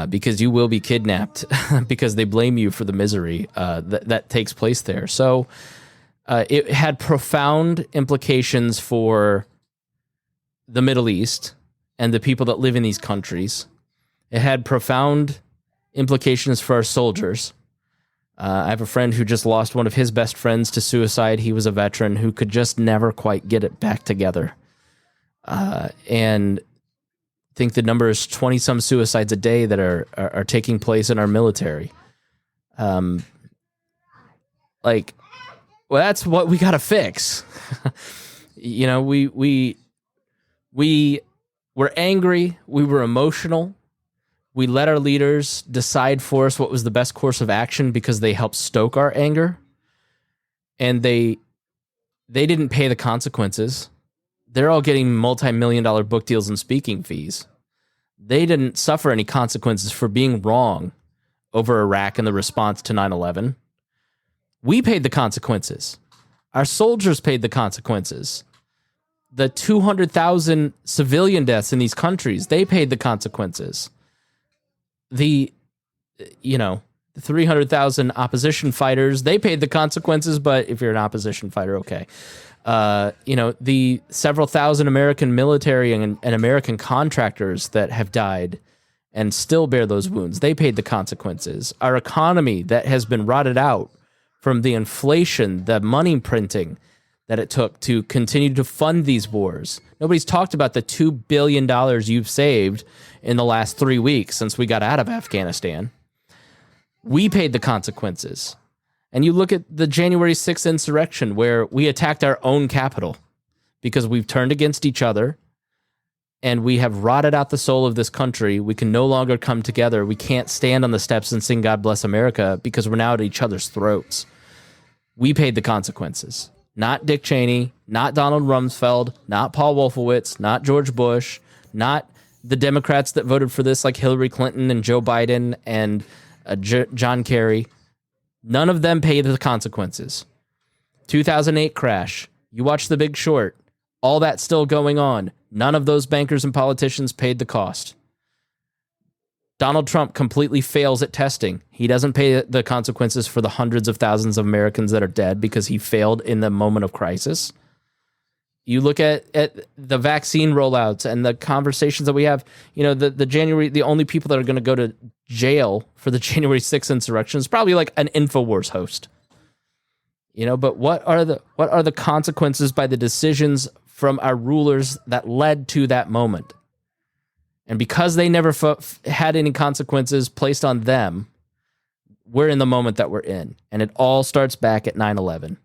because you will be kidnapped because they blame you for the misery that takes place there. So it had profound implications for the Middle East and the people that live in these countries. It had profound implications for our soldiers. I have a friend who just lost one of his best friends to suicide. He was a veteran who could just never quite get it back together. And I think the number is 20-some suicides a day that are taking place in our military. Well, that's what we got to fix. You know, we were angry. We were emotional. We let our leaders decide for us what was the best course of action because they helped stoke our anger. And they didn't pay the consequences. They're all getting multi-million-dollar book deals and speaking fees. They didn't suffer any consequences for being wrong over Iraq and the response to 9/11. We paid the consequences. Our soldiers paid the consequences. The 200,000 civilian deaths in these countries, they paid the consequences. The 300,000 opposition fighters, they paid the consequences, but if you're an opposition fighter, okay. The several thousand American military and American contractors that have died and still bear those wounds, they paid the consequences. Our economy that has been rotted out from the inflation, the money printing that it took to continue to fund these wars. Nobody's talked about the $2 billion you've saved in the last 3 weeks since we got out of Afghanistan. We paid the consequences. And you look at the January 6th insurrection where we attacked our own capital because we've turned against each other and we have rotted out the soul of this country. We can no longer come together. We can't stand on the steps and sing God Bless America because we're now at each other's throats. We paid the consequences. Not Dick Cheney, not Donald Rumsfeld, not Paul Wolfowitz, not George Bush, not the Democrats that voted for this like Hillary Clinton and Joe Biden and John Kerry. None of them paid the consequences. 2008 crash. You watch The Big Short. All that's still going on. None of those bankers and politicians paid the cost. Donald Trump completely fails at testing. He doesn't pay the consequences for the hundreds of thousands of Americans that are dead because he failed in the moment of crisis. You look at the vaccine rollouts and the conversations that we have, the only people that are going to go to jail for the January 6th insurrection is probably like an InfoWars host. But what are the consequences by the decisions from our rulers that led to that moment? And because they never had any consequences placed on them, we're in the moment that we're in. And it all starts back at 9/11.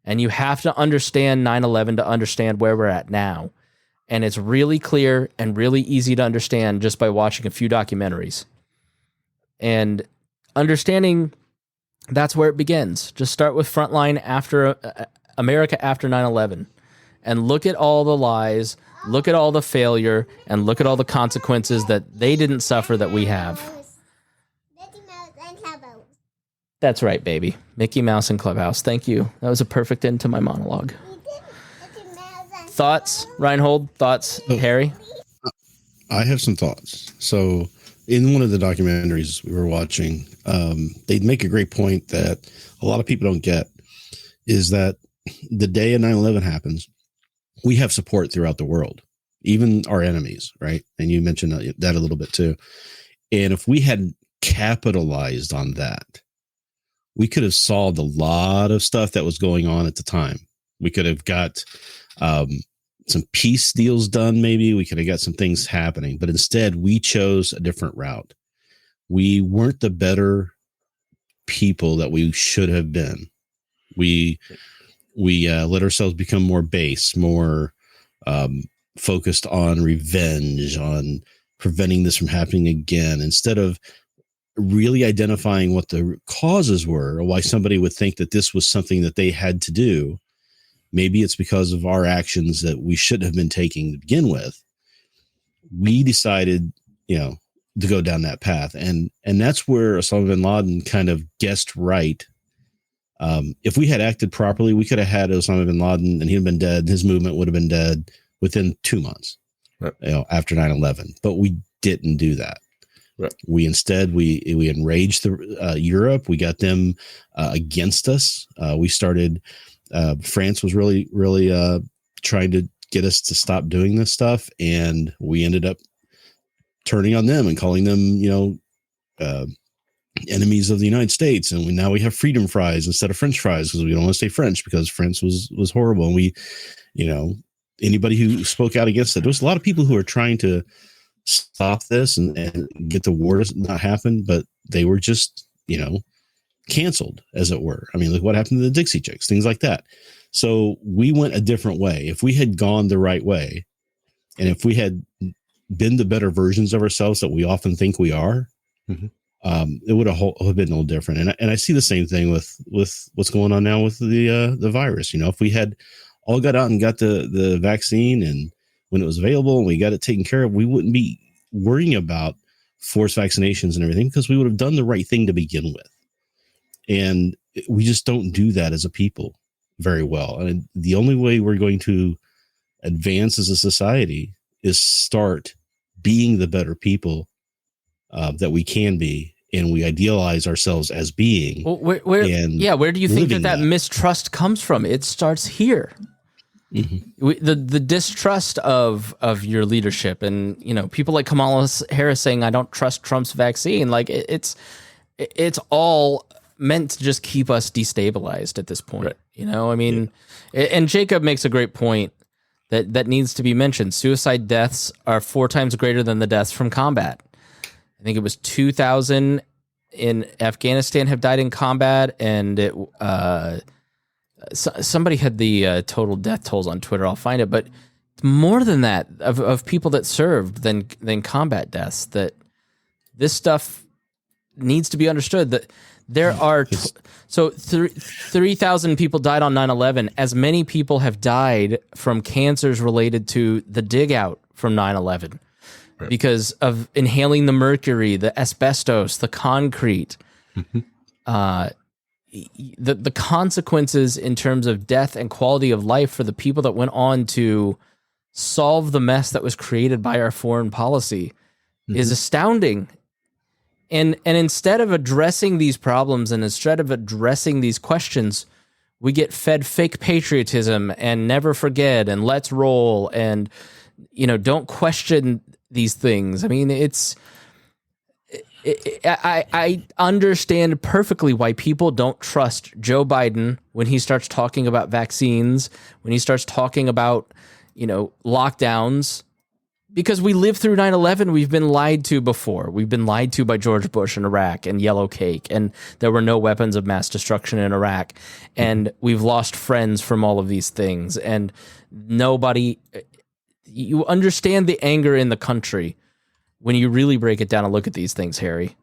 And you have to understand 9/11 to understand where we're at now. And it's really clear and really easy to understand just by watching a few documentaries. And understanding that's where it begins. Just start with Frontline after America after 9/11. And look at all the lies, look at all the failure, and look at all the consequences that they didn't suffer that we have. That's right, baby. Mickey Mouse and Clubhouse. Thank you. That was a perfect end to my monologue. Thoughts, Rhinehold? Thoughts, Harry? I have some thoughts. So in one of the documentaries we were watching, they make a great point that a lot of people don't get is that the day of 9/11 happens, we have support throughout the world, even our enemies, right? And you mentioned that a little bit too. And if we had capitalized on that, we could have solved a lot of stuff that was going on at the time. We could have got some peace deals done. Maybe we could have got some things happening, but instead we chose a different route. We weren't the better people that we should have been. We let ourselves become more base, more focused on revenge, on preventing this from happening again, instead of really identifying what the causes were or why somebody would think that this was something that they had to do. maybe it's because of our actions that we shouldn't have been taking to begin with. We decided, to go down that path. And that's where Osama bin Laden kind of guessed right. If we had acted properly, we could have had Osama bin Laden and he'd have been dead. His movement would have been dead within 2 months, right. After 9/11. But we didn't do that. Right. We instead, we enraged Europe. We got them against us. We started, France was really, really trying to get us to stop doing this stuff. And we ended up turning on them and calling them, enemies of the United States. And now we have freedom fries instead of French fries because we don't want to say French because French was horrible. And we, anybody who spoke out against it, there was a lot of people who are trying to stop this and get the war to not happen, but they were just, canceled, as it were. I mean, like what happened to the Dixie Chicks, things like that. So we went a different way. If we had gone the right way, and if we had been the better versions of ourselves that we often think we are, it would have been a little different. And I see the same thing with what's going on now with the virus. If we had all got out and got the vaccine and when it was available and we got it taken care of, we wouldn't be worrying about forced vaccinations and everything because we would have done the right thing to begin with. And we just don't do that as a people very well. And the only way we're going to advance as a society is start being the better people that we can be, and we idealize ourselves as being. Well, where do you think that mistrust comes from? It starts here. The distrust of your leadership, and people like Kamala Harris saying, "I don't trust Trump's vaccine." Like it's all meant to just keep us destabilized at this point. Right. And Jacob makes a great point that needs to be mentioned. Suicide deaths are 4 times greater than the deaths from combat. I think it was 2,000 in Afghanistan have died in combat, and somebody had the total death tolls on Twitter. I'll find it, but more than that of people that served than combat deaths. That this stuff needs to be understood. That there are 3,000 people died on 9/11. As many people have died from cancers related to the dig out from 9/11. Right. Because of inhaling the mercury, the asbestos, the concrete, the consequences in terms of death and quality of life for the people that went on to solve the mess that was created by our foreign policy is astounding. And instead of addressing these problems and instead of addressing these questions, we get fed fake patriotism and never forget and let's roll and don't question these things. I mean, I understand perfectly why people don't trust Joe Biden when he starts talking about vaccines, when he starts talking about, lockdowns, because we lived through 9/11. We've been lied to before. We've been lied to by George Bush in Iraq and Yellow Cake, and there were no weapons of mass destruction in Iraq. And we've lost friends from all of these things. And you understand the anger in the country when you really break it down and look at these things, Harry.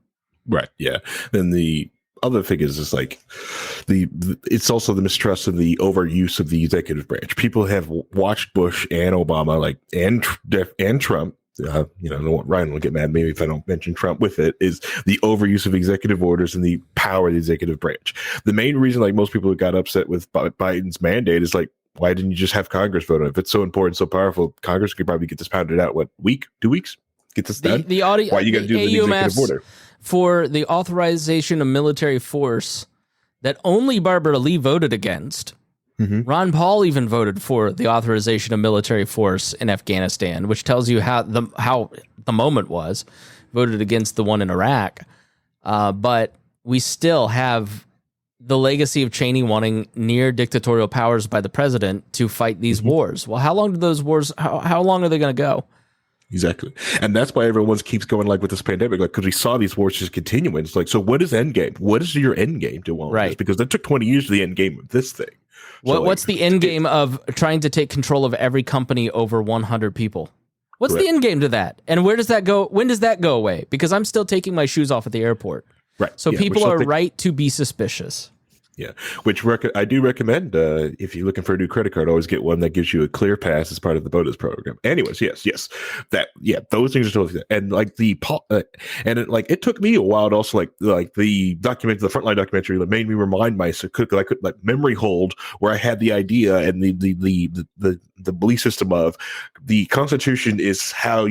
Right. Yeah. Then the other thing is like it's also the mistrust of the overuse of the executive branch. People have watched Bush and Obama, and Trump. Ryan will get mad maybe if I don't mention Trump with it, is the overuse of executive orders and the power of the executive branch. The main reason, most people got upset with Biden's mandate is why didn't you just have Congress vote on it? If it's so important, so powerful, Congress could probably get this pounded out. 2 weeks? Get this done? Why you got to do the executive order? For the authorization of military force that only Barbara Lee voted against. Ron Paul even voted for the authorization of military force in Afghanistan, which tells you how the moment was. Voted against the one in Iraq. But we still have the legacy of Cheney wanting near dictatorial powers by the president to fight these wars. Well, how long do those wars, how long are they going to go? Exactly. And that's why everyone keeps going with this pandemic, because we saw these wars just continuing. It's so what is end game? What is your end game to all this? Because it took 20 years to the end game of this thing. What's the end game of trying to take control of every company over 100 people? What's the end game to that? And where does that go? When does that go away? Because I'm still taking my shoes off at the airport. Right. So people are right to be suspicious. Yeah, which I do recommend if you're looking for a new credit card, always get one that gives you a clear pass as part of the bonus program. Anyways, yes, those things are totally and like it took me a while to also like the frontline documentary that made me remind myself like memory hold where I had the idea and the belief system of the Constitution is how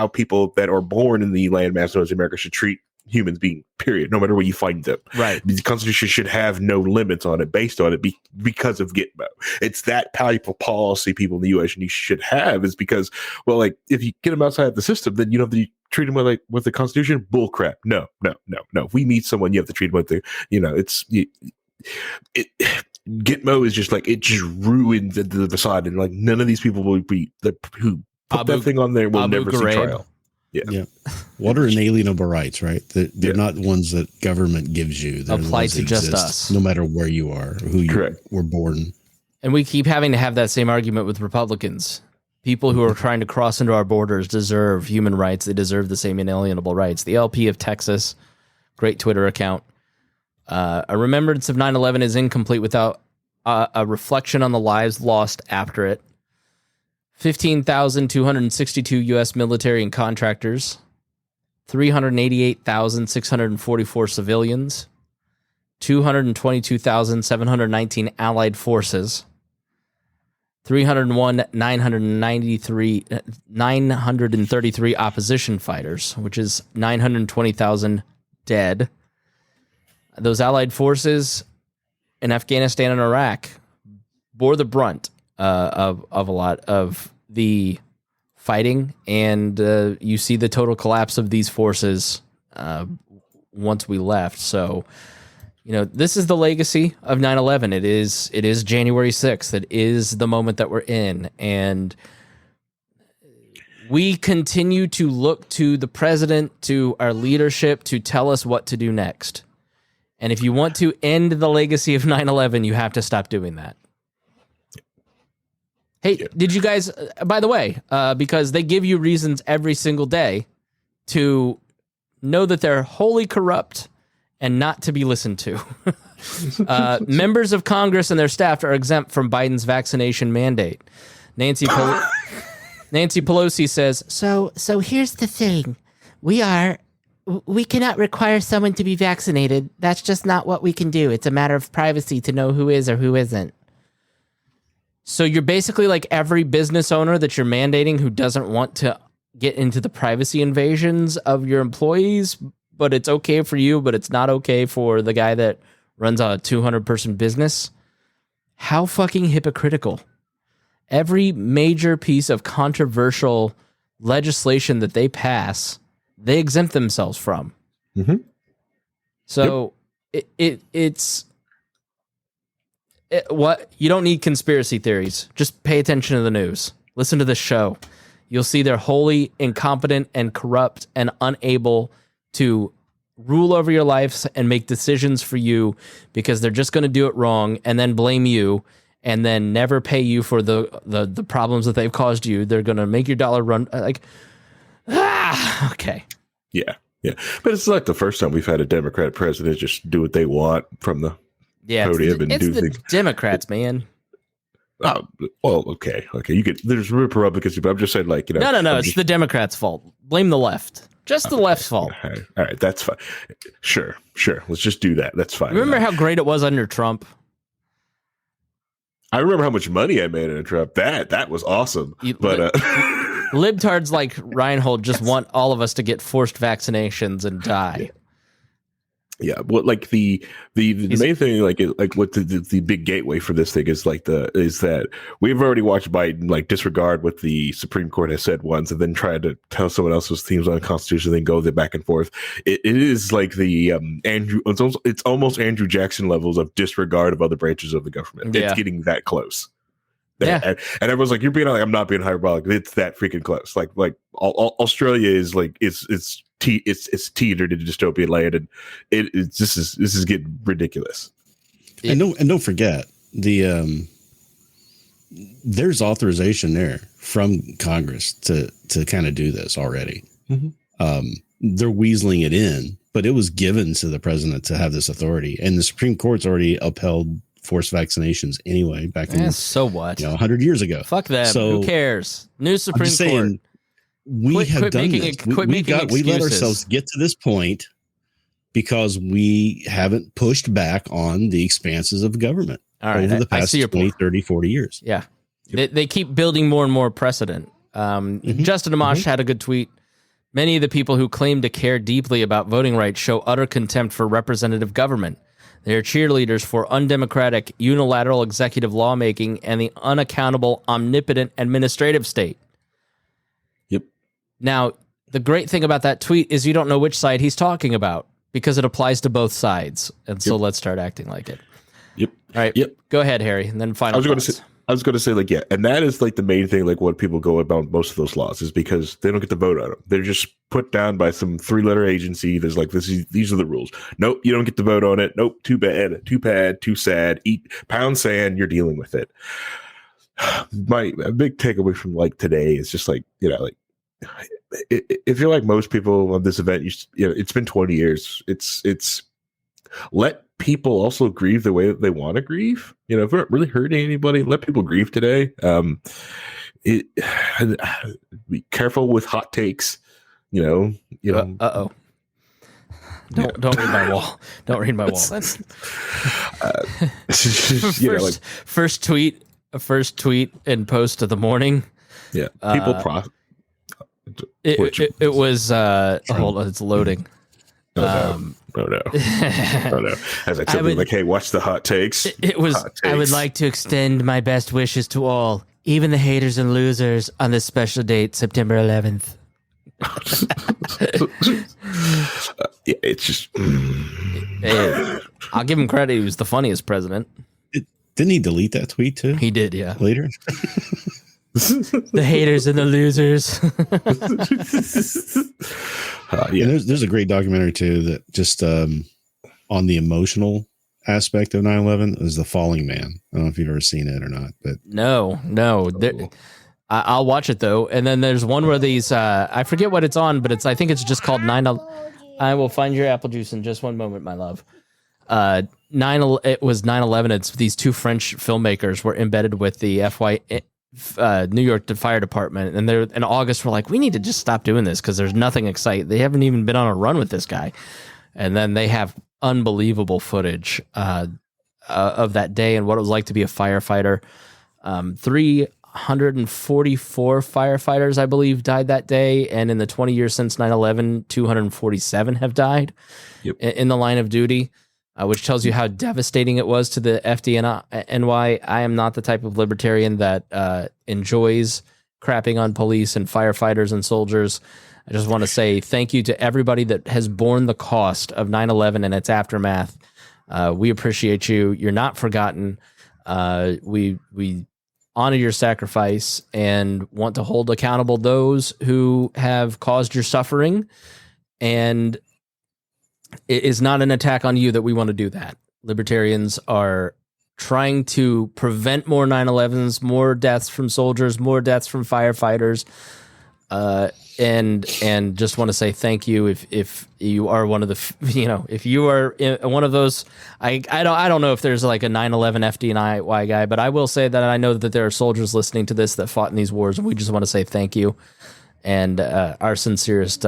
people that are born in the landmass known as America should treat humans being, period, no matter where you find them. Right. The Constitution should have no limits on it based on it because of Gitmo. It's that type of policy people in the U.S. should have is because, well, like if you get them outside of the system, then you don't have to treat them with the Constitution. Bull crap. No. If we meet someone, you have to treat them with Gitmo is just like, it just ruined the facade. And like none of these people will be who put that thing on there will never see trial. Yeah. What are inalienable rights, right? They're not ones that government gives you. They're apply to just us, no matter where you are, or who you were born. And we keep having to have that same argument with Republicans. People who are trying to cross into our borders deserve human rights. They deserve the same inalienable rights. The LP of Texas, great Twitter account. A remembrance of 9/11 is incomplete without a reflection on the lives lost after it. 15,262 U.S. military and contractors, 388,644 civilians, 222,719 allied forces, 933 opposition fighters, which is 920,000 dead. Those allied forces in Afghanistan and Iraq bore the brunt of a lot of the fighting, and you see the total collapse of these forces once we left. So, this is the legacy of 9/11. It is January 6th. It is the moment that we're in, and we continue to look to the president, to our leadership, to tell us what to do next. And if you want to end the legacy of 9/11, you have to stop doing that. Hey, did you guys, by the way, because they give you reasons every single day to know that they're wholly corrupt and not to be listened to. Members of Congress and their staff are exempt from Biden's vaccination mandate. Nancy Pelosi says, So here's the thing. We cannot require someone to be vaccinated. That's just not what we can do. It's a matter of privacy to know who is or who isn't. So you're basically like every business owner that you're mandating who doesn't want to get into the privacy invasions of your employees, but it's okay for you, but it's not okay for the guy that runs a 200-person business. How fucking hypocritical. Every major piece of controversial legislation that they pass, they exempt themselves from. Mm-hmm. So it's... What you don't need conspiracy theories. Just pay attention to the news. Listen to this show. You'll see they're wholly incompetent and corrupt and unable to rule over your lives and make decisions for you because they're just going to do it wrong and then blame you and then never pay you for the problems that they've caused you. They're going to make your dollar run okay. Yeah. But it's like the first time we've had a Democrat president just do what they want from the podium and do things. Democrats, man. Oh, well, okay. There's Republicans, but I'm just saying, like, No. It's the Democrats' fault. Blame the left. Just the left's fault. All right, that's fine. Sure. Let's just do that. That's fine. Remember how great it was under Trump? I remember how much money I made under Trump. That was awesome. But libtards like Rhinehold just want all of us to get forced vaccinations and die. Yeah, well, like the main thing, like what the big gateway for this thing is that we've already watched Biden like disregard what the Supreme Court has said once, and then try to tell someone else's themes on the Constitution, then go there back and forth. It is like the it's almost Andrew Jackson levels of disregard of other branches of the government. Yeah. It's getting that close. Yeah, and everyone's like, "You're being like, I'm not being hyperbolic." It's that freaking close. Like Australia is like it's teetered into dystopian land, and this is getting ridiculous. And don't forget there's authorization there from Congress to kind of do this already. Mm-hmm. they're weaseling it in, but it was given to the president to have this authority, and the Supreme Court's already upheld forced vaccinations anyway back in so what 100 years ago. Fuck them. So, who cares? New Supreme Court. Saying, we have done this. We let ourselves get to this point because we haven't pushed back on the expanses of government over the past 20, 30, 40 years. Yeah. They keep building more and more precedent. Justin Amash had a good tweet. Many of the people who claim to care deeply about voting rights show utter contempt for representative government. They are cheerleaders for undemocratic, unilateral executive lawmaking and the unaccountable, omnipotent administrative state. Yep. Now, the great thing about that tweet is you don't know which side he's talking about because it applies to both sides. And so let's start acting like it. Yep. All right. Yep. Go ahead, Harry. And then final thoughts. I was going to say, like, yeah, and that is like the main thing, like what people go about most of those laws is because they don't get to vote on them. They're just put down by some 3-letter agency. There's like, these are the rules. Nope, you don't get to vote on it. Nope, too bad, too sad. Eat pound sand. You're dealing with it. A big takeaway from like today is just like, like if you're like most people on this event, it's been 20 years. It's let people also grieve the way that they want to grieve. If we're not really hurting anybody, let people grieve today. Be careful with hot takes. Don't read my wall. Don't read my wall. That's first tweet and post of the morning. Yeah, people it was hold on, it's loading. Oh no. As I tell people, like, hey, watch the hot takes. It was. Hot takes. I would like to extend my best wishes to all, even the haters and losers, on this special date, September 11th. It's just. Hey, I'll give him credit. He was the funniest president. Didn't he delete that tweet too? He did, yeah. Later. The haters and the losers. And there's a great documentary too that just on the emotional aspect of 9/11 is The Falling Man. I don't know if you've ever seen it or not, but no. I'll watch it though. And then there's one where these I forget what it's on, but I think it's just called 9/11. I will find your apple juice in just one moment, my love. It was 9/11. It's these two French filmmakers were embedded with the New York Fire Department, and they're in August. We're like, we need to just stop doing this because there's nothing exciting. They haven't even been on a run with this guy, and then they have unbelievable footage of that day and what it was like to be a firefighter. 344 firefighters, I believe, died that day, and in the 20 years since 9/11, 247 have died in the line of duty. Which tells you how devastating it was to the FDNY. I am not the type of libertarian that enjoys crapping on police and firefighters and soldiers. I just want to say thank you to everybody that has borne the cost of 9/11 and its aftermath. We appreciate you. You're not forgotten. We honor your sacrifice and want to hold accountable those who have caused your suffering. And it is not an attack on you that we want to do that. Libertarians are trying to prevent more 9/11s, more deaths from soldiers, more deaths from firefighters, and just want to say thank you if you are one of the if you are one of those. I don't know if there's like a 9/11 FDNY guy, but I will say that I know that there are soldiers listening to this that fought in these wars, and we just want to say thank you and our sincerest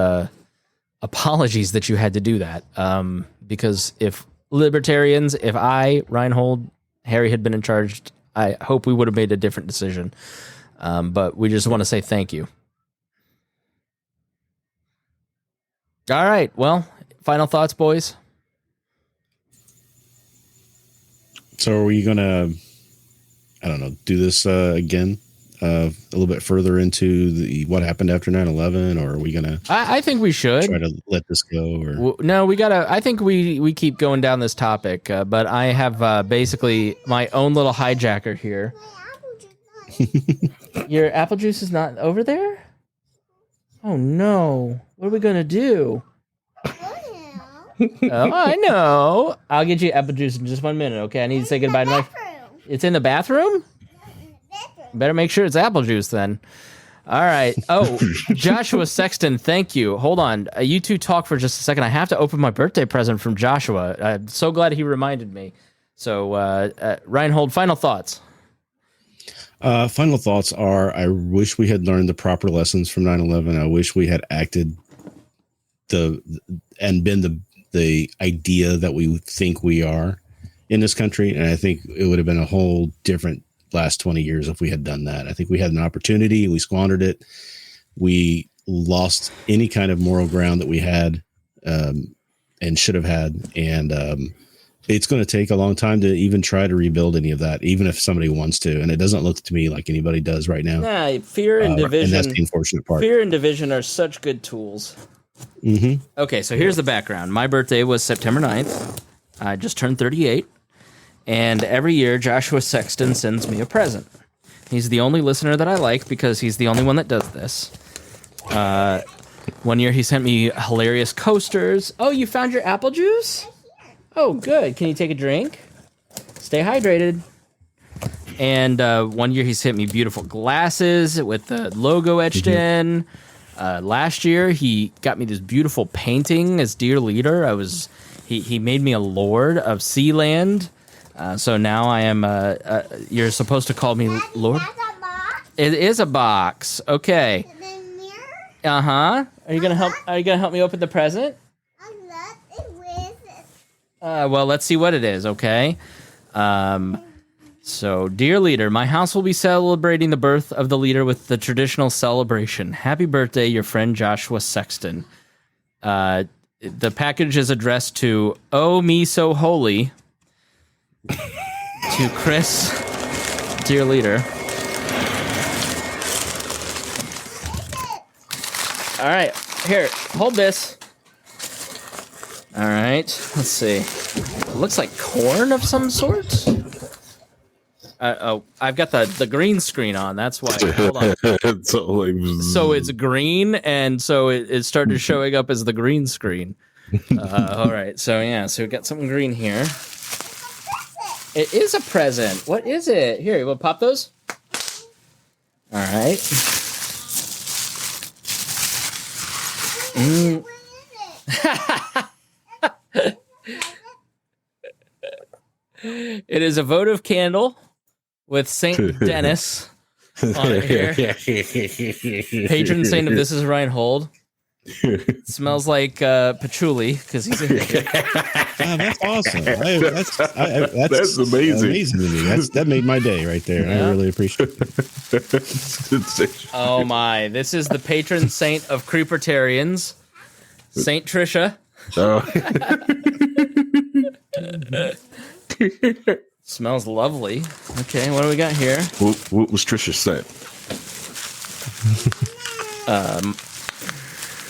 apologies that you had to do that, because if libertarians, if I, Rhinehold, Harry had been in charge, I hope we would have made a different decision, but we just want to say thank you. All right, well, final thoughts, boys? So are we gonna, I don't know, do this again a little bit further into what happened after 9/11, or are we gonna I think we should try to let this go, or no, we gotta, I think we keep going down this topic, but I have basically my own little hijacker here. Your apple juice is not over there? Oh no, what are we gonna do? Oh, I know, I'll get you apple juice in just 1 minute. Okay, I need to say goodbye to my. It's in the bathroom? Better make sure it's apple juice then. All right. Oh, Joshua Sexton, thank you. Hold on. You two talk for just a second. I have to open my birthday present from Joshua. I'm so glad he reminded me. So, Rhinehold, final thoughts. Final thoughts are, I wish we had learned the proper lessons from 9/11. I wish we had acted and been the idea that we think we are in this country. And I think it would have been a whole different last 20 years if we had done that. I think we had an opportunity. We squandered it. We lost any kind of moral ground that we had and should have had. And it's going to take a long time to even try to rebuild any of that, even if somebody wants to. And it doesn't look to me like anybody does right now. Nah, fear and division. And that's the unfortunate part. Fear and division are such good tools. Mm-hmm. Okay, so here's the background. My birthday was September 9th. I just turned 38. And every year, Joshua Sexton sends me a present. He's the only listener that I like because he's the only one that does this. One year, he sent me hilarious coasters. Oh, you found your apple juice? Oh, good. Can you take a drink? Stay hydrated. And one year, he sent me beautiful glasses with the logo etched in. Last year, he got me this beautiful painting as Dear Leader. He made me a lord of Sealand. So now I am, you're supposed to call me Lord? It is a box. Okay. Uh-huh. Are you gonna help me open the present? Well, let's see what it is, okay? So, dear leader, my house will be celebrating the birth of the leader with the traditional celebration. Happy birthday, your friend Joshua Sexton. The package is addressed to Oh Me So Holy, to Chris, dear leader. All right, here, hold this. All right, let's see. It looks like corn of some sort. I've got the green screen on. That's why. Hold on. So it's green, and so it started showing up as the green screen. All right, so yeah, so we got something green here. It is a present. What is it? Here, you want to pop those? All right. It is a votive candle with Saint Dennis on it here. Patron saint of This Is Rhinehold. It smells like patchouli because he's in here. That's awesome. That's amazing to me. That made my day right there. Yeah. I really appreciate it. Oh my! This is the patron saint of creepertarians, Saint Trisha. Oh. Smells lovely. Okay, what do we got here? What was Trisha saying?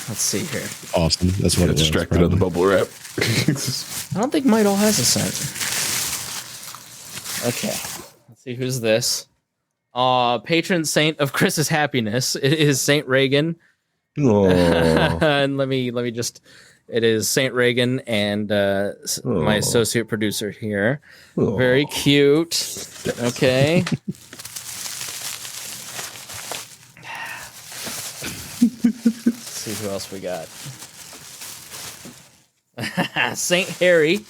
Let's see here. Awesome. That's what it was. Distracted on the bubble wrap. I don't think Midol has a scent. Okay. Let's see who's this. Patron saint of Chris's happiness. It is Saint Reagan. And let me just. It is Saint Reagan and my associate producer here. Very cute. Okay. See who else we got. Saint Harry,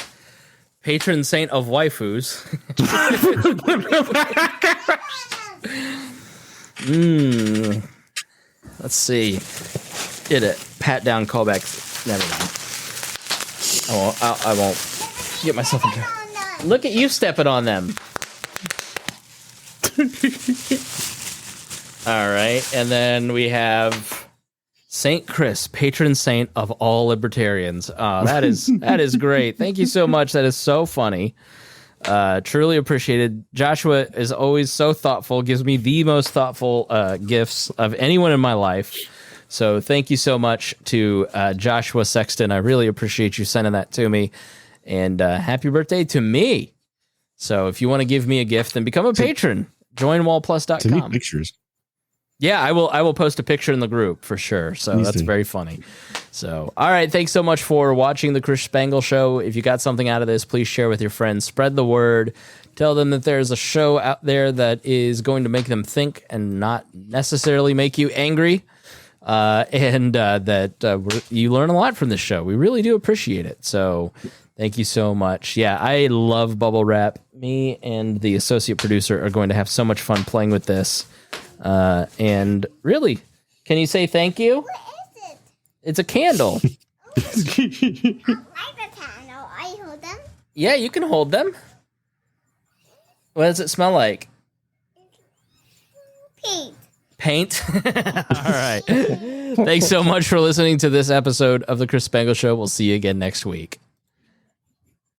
patron saint of waifus. Let's see. Did it. Pat down callback. Never mind. I won't get myself into. Look at you stepping on them. All right, and then we have Saint Chris, patron saint of all libertarians. That is great. Thank you so much. That is so funny. Truly appreciated. Joshua is always so thoughtful. Gives me the most thoughtful gifts of anyone in my life. So thank you so much to Joshua Sexton. I really appreciate you sending that to me. And happy birthday to me. So if you want to give me a gift, then become a patron. Join wallplus.com. Send me pictures. Yeah, I will post a picture in the group for sure. So Please that's do. very funny. So, all right. Thanks so much for watching the Chris Spangle Show. If you got something out of this, please share with your friends. Spread the word. Tell them that there's a show out there that is going to make them think and not necessarily make you angry. That you learn a lot from this show. We really do appreciate it. So thank you so much. Yeah, I love bubble wrap. Me and the associate producer are going to have so much fun playing with this. And really, can you say thank you? What is it? It's a candle. I like the candle. I hold them. Yeah, you can hold them. What does it smell like? Pink. Paint? All right. Thanks so much for listening to this episode of The Chris Spangle Show. We'll see you again next week.